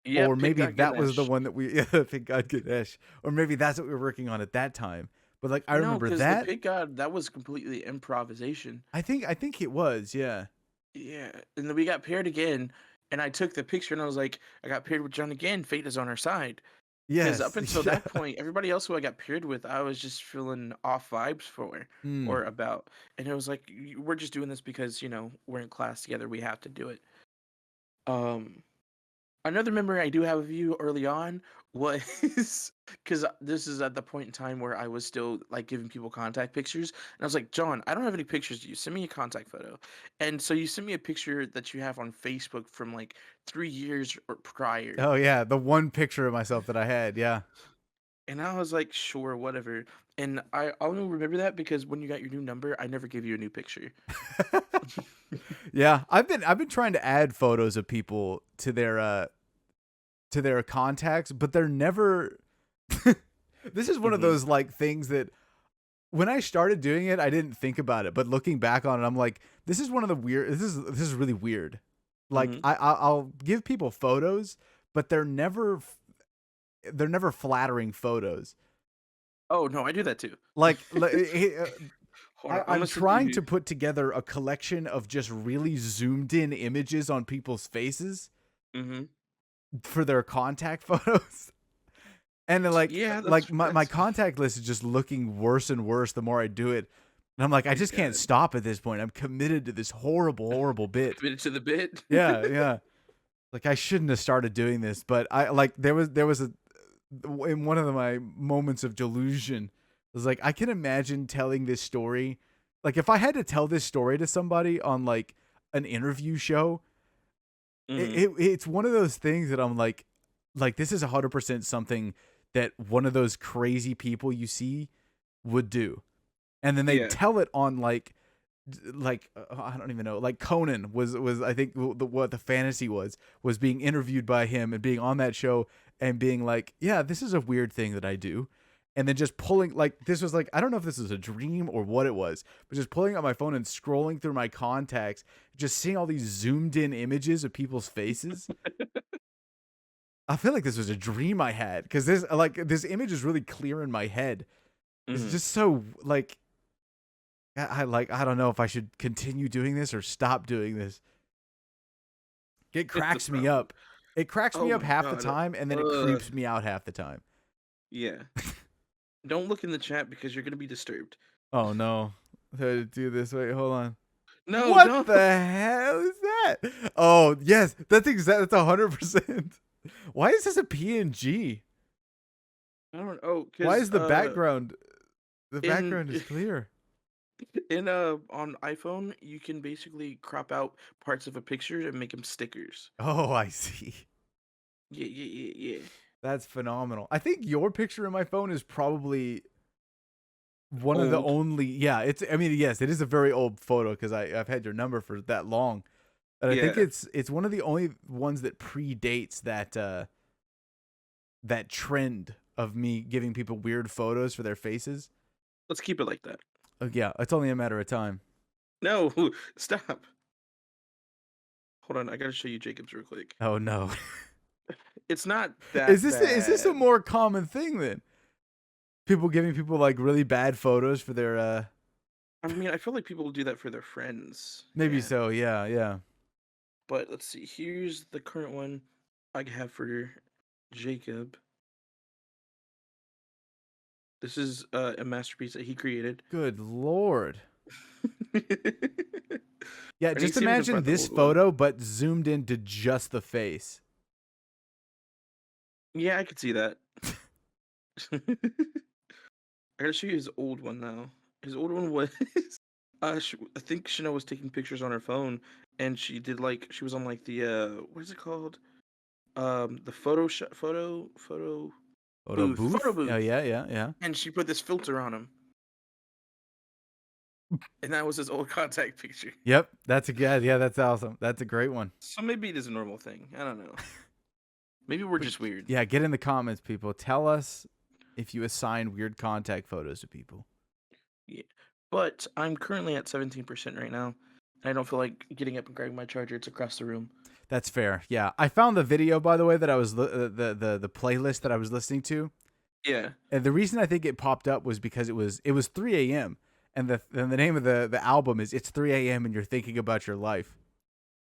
Yeah. or Pig maybe got that was the Ganesh. one that we yeah, pig god Ganesh, or maybe that's what we were working on at that time. But like I No, remember because the that. pig god, that was completely improvisation. I think it was, yeah. Yeah, and then we got paired again, and I took the picture, and I was like, I got paired with John again. Fate is on our side. Because up Yes. until Yeah. that point, everybody else who I got paired with, I was just feeling off vibes for Mm. or about, and it was like, we're just doing this because we're in class together. We have to do it. Um, Another memory I do have of you early on was because this is at the point in time where I was still like giving people contact pictures, and I was like, John, I don't have any pictures of you. Send me a contact photo. And so you sent me a picture that you have on Facebook from like 3 years or prior, Oh yeah, the one picture of myself that I had, yeah. and I was like, sure, whatever. And I only remember that because when you got your new number, I never gave you a new picture. Yeah, I've been trying to add photos of people to their contacts, but they're never this is one of Hmm. those like things that when I started doing it, I didn't think about it, but looking back on it, I'm like, this is one of the weird this is really weird. Like Hmm. I'll give people photos, but they're never flattering photos. Oh no, I do that too. Hold on, I'm I'm gonna send trying you. to put together a collection of just really zoomed in images on people's faces Hmm. for their contact photos. And then Yeah, my that's. contact list is just looking worse and worse the more I do it. And I'm like, Oh I my just can't god. stop at this point. I'm committed to this horrible, horrible bit. Committed to the bit. Yeah, yeah. Like I shouldn't have started doing this, but I like there was a in one of my moments of delusion, I was like, I can imagine telling this story. Like if I had to tell this story to somebody on like an interview show, Hmm. it's one of those things that I'm like this is 100% something that one of those crazy people you see would do. And then they Yeah. tell it on I don't even know. Like Conan was I think what the fantasy was being interviewed by him and being on that show and being like, yeah, this is a weird thing that I do. And then just pulling like this was like I don't know if this was a dream or what it was, but just pulling out my phone and scrolling through my contacts, just seeing all these zoomed in images of people's faces. I feel like this was a dream I had because this image is really clear in my head. It's Hmm. just so like I don't know if I should continue doing this or stop doing this. It It's a cracks me problem. up. It cracks Oh me up my half the god. time and then it Uh. creeps me out half the time. Yeah. Don't look in the chat because you're gonna be disturbed. Oh no. Do this. Wait, hold on. No, What don't. the hell is that? Oh, yes. That's 100%. Why is this a PNG? I don't. Oh, Why cause is the in background is clear? on iPhone you can basically crop out parts of a picture and make them stickers. Oh, I see. Yeah, yeah, yeah, yeah. That's phenomenal. I think your picture in my phone is probably one of the Old. only. Yeah, it's. I mean, yes, it is a very old photo because I've had your number for that long, and I think Yeah. it's one of the only ones that predates that trend of me giving people weird photos for their faces. Let's keep it like that. Yeah, it's only a matter of time. No, stop. Hold on, I gotta show you Jacob's real quick. Oh no, It's not that is this a bad. more common thing then? People giving people like really bad photos for their I mean, I feel like people do that for their friends. maybe Yeah. so, yeah, yeah. But let's see. Here's the current one I have for Jacob. This is a masterpiece that he created. Good lord. Yeah, I need just to see if I can imagine find the this old one. photo but zoomed into just the face. Yeah, I could see that. I gotta show you his old one now. His old one was, I think Chanel was taking pictures on her phone, and she did like she was on like the what is it called? The Photo photo booth? Oh booth, yeah, yeah, yeah. and she put this filter on him, and that was his old contact picture. Yep, that's a good. Yeah, that's awesome. That's a great one. So maybe it is a normal thing. I don't know. Maybe we're But just weird. yeah, get in the comments, people. Tell us if you assign weird contact photos to people. Yeah. But I'm currently at 17% right now. I don't feel like getting up and grabbing my charger. It's across the room. That's fair. Yeah, I found the video, by the way, that I was the playlist that I was listening to, Yeah. and the reason I think it popped up was because it was 3 a.m. and the name of the album is "It's 3 a.m. and You're Thinking About Your Life,"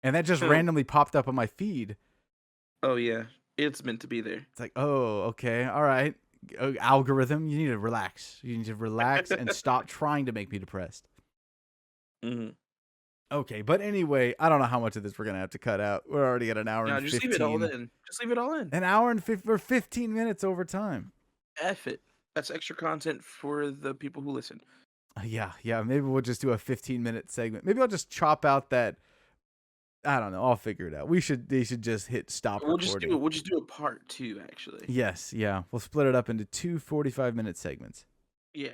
and that just Oh. randomly popped up on my feed. Oh yeah. It's meant to be there. It's like, oh, okay, all right, algorithm, you need to relax. You need to relax and stop trying to make me depressed. Hmm. Okay, but anyway, I don't know how much of this we're gonna have to cut out. We're already at an hour No, and just leave it all 15. in. Just leave it all in. An hour and 15 minutes over time. F it. That's extra content for the people who listen. Yeah. Maybe we'll just do a 15-minute segment. Maybe I'll just chop out that. I don't know. I'll figure it out. They should just hit stop recording. We'll just do a part two, actually. Yes, yeah. We'll split it up into two 45-minute segments. Yeah.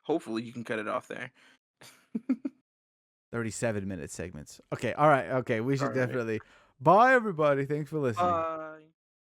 Hopefully you can cut it off there. 37-minute segments. Okay, all right. Okay, we should All right. definitely. Bye, everybody. Thanks for listening. Bye.